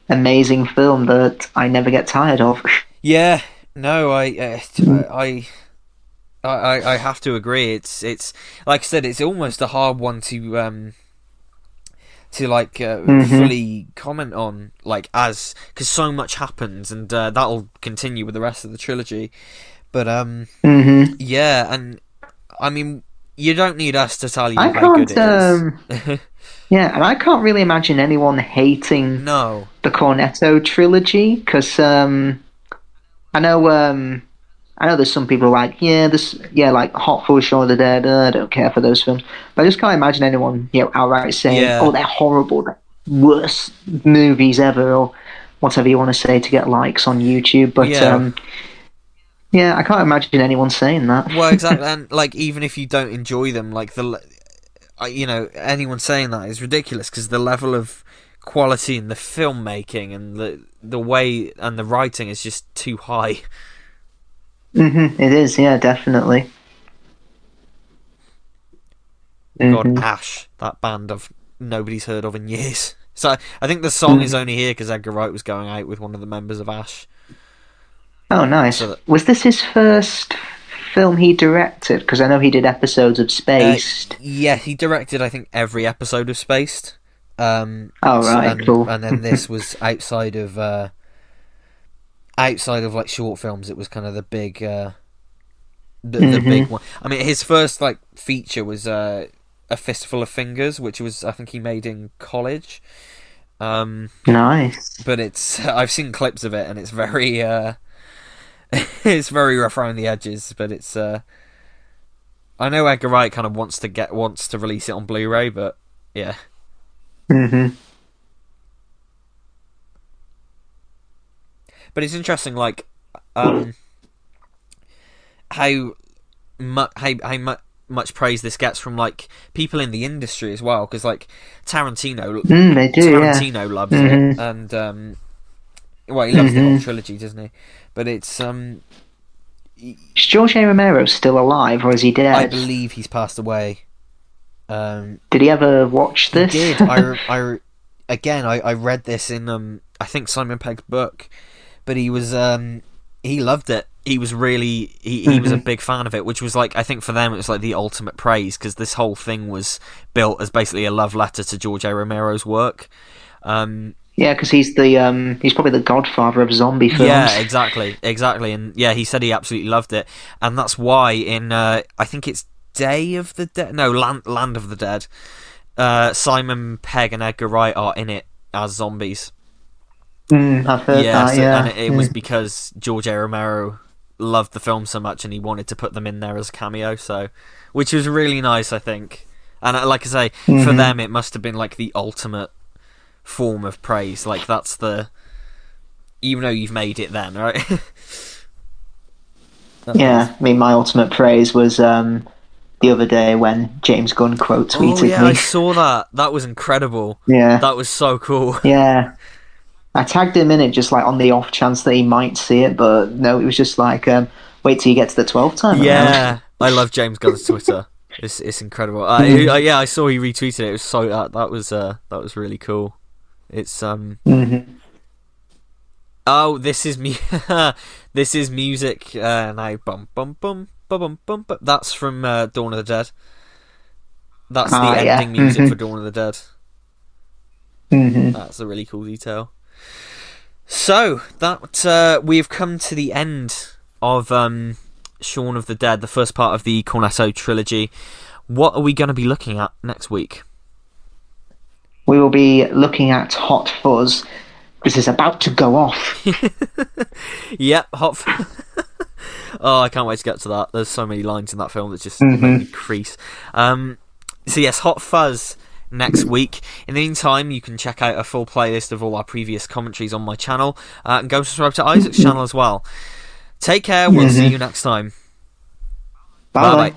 amazing film that I never get tired of. Yeah, no, I have to agree. It's like I said, it's almost a hard one to to like fully comment on, like, as because so much happens, and that'll continue with the rest of the trilogy. But yeah, and I mean, you don't need us to tell you how good it is. Yeah, and I can't really imagine anyone hating the Cornetto trilogy, because I know there's some people like, like Hot for Shaun of the Dead. I don't care for those films, but I just can't imagine anyone outright saying, "Oh, they're horrible, they're worst movies ever," or whatever you want to say to get likes on YouTube. But I can't imagine anyone saying that. Well, exactly, and like even if you don't enjoy them, like anyone saying that is ridiculous, because the level of quality in the filmmaking and the way and the writing is just too high. It is, yeah, definitely. God, Ahhhh, that band nobody's heard of in years. So I think the song is only here because Edgar Wright was going out with one of the members of Ahhhh. Oh, nice. Was this his first film he directed? Because I know he did episodes of Spaced. Yeah, he directed, I think, every episode of Spaced. Cool. And then this was outside of like short films. It was kind of the big, the big one. I mean, his first like feature was A Fistful of Fingers, which was, I think, he made in college. Nice. But I've seen clips of it, and it's very it's very rough around the edges. But it's I know Edgar Wright kind of wants to release it on Blu-ray, but yeah. But it's interesting, like, how much praise this gets from like people in the industry as well, because like Tarantino loves it, and he loves the whole trilogy, doesn't he? But it's is George A. Romero still alive, or is he dead? I believe he's passed away. Did he ever watch this? He did. I read this in I think Simon Pegg's book, but he was he loved it. He was really he was a big fan of it, which was like, I think for them it was like the ultimate praise, because this whole thing was built as basically a love letter to George A. Romero's work. Yeah, because he's probably the godfather of zombie films. Yeah, exactly, and yeah, he said he absolutely loved it, and that's why in I think it's Land of the Dead, Simon Pegg and Edgar Wright are in it as zombies. I've heard that. And it was because George A. Romero loved the film so much, and he wanted to put them in there as a cameo. So, which was really nice, I think. And like I say, for them, it must have been like the ultimate form of praise. Like, that's you know you've made it then, right? I mean, my ultimate praise was the other day when James Gunn quote tweeted me. I saw that. That was incredible. Yeah, that was so cool. Yeah, I tagged him in it just like on the off chance that he might see it, but no, it was just like, wait till you get to the 12th time. Yeah, I love James Gunn's Twitter. It's incredible. I saw he retweeted it. It was so that was really cool. It's Oh, this is me. This is music now. Bum bum bum bum bum bum. That's from Dawn of the Dead. That's the ending music for Dawn of the Dead. That's a really cool detail. So that we've come to the end of Shaun of the Dead, the first part of the Cornetto trilogy. What are we going to be looking at next week? We will be looking at Hot Fuzz. This is about to go off. Yep, Hot Fuzz. Oh, I can't wait to get to that. There's so many lines in that film that just make me crease. So yes, Hot Fuzz next week. In the meantime, you can check out a full playlist of all our previous commentaries on my channel, and go subscribe to Isaac's channel as well. Take care. We'll see you next time. Bye.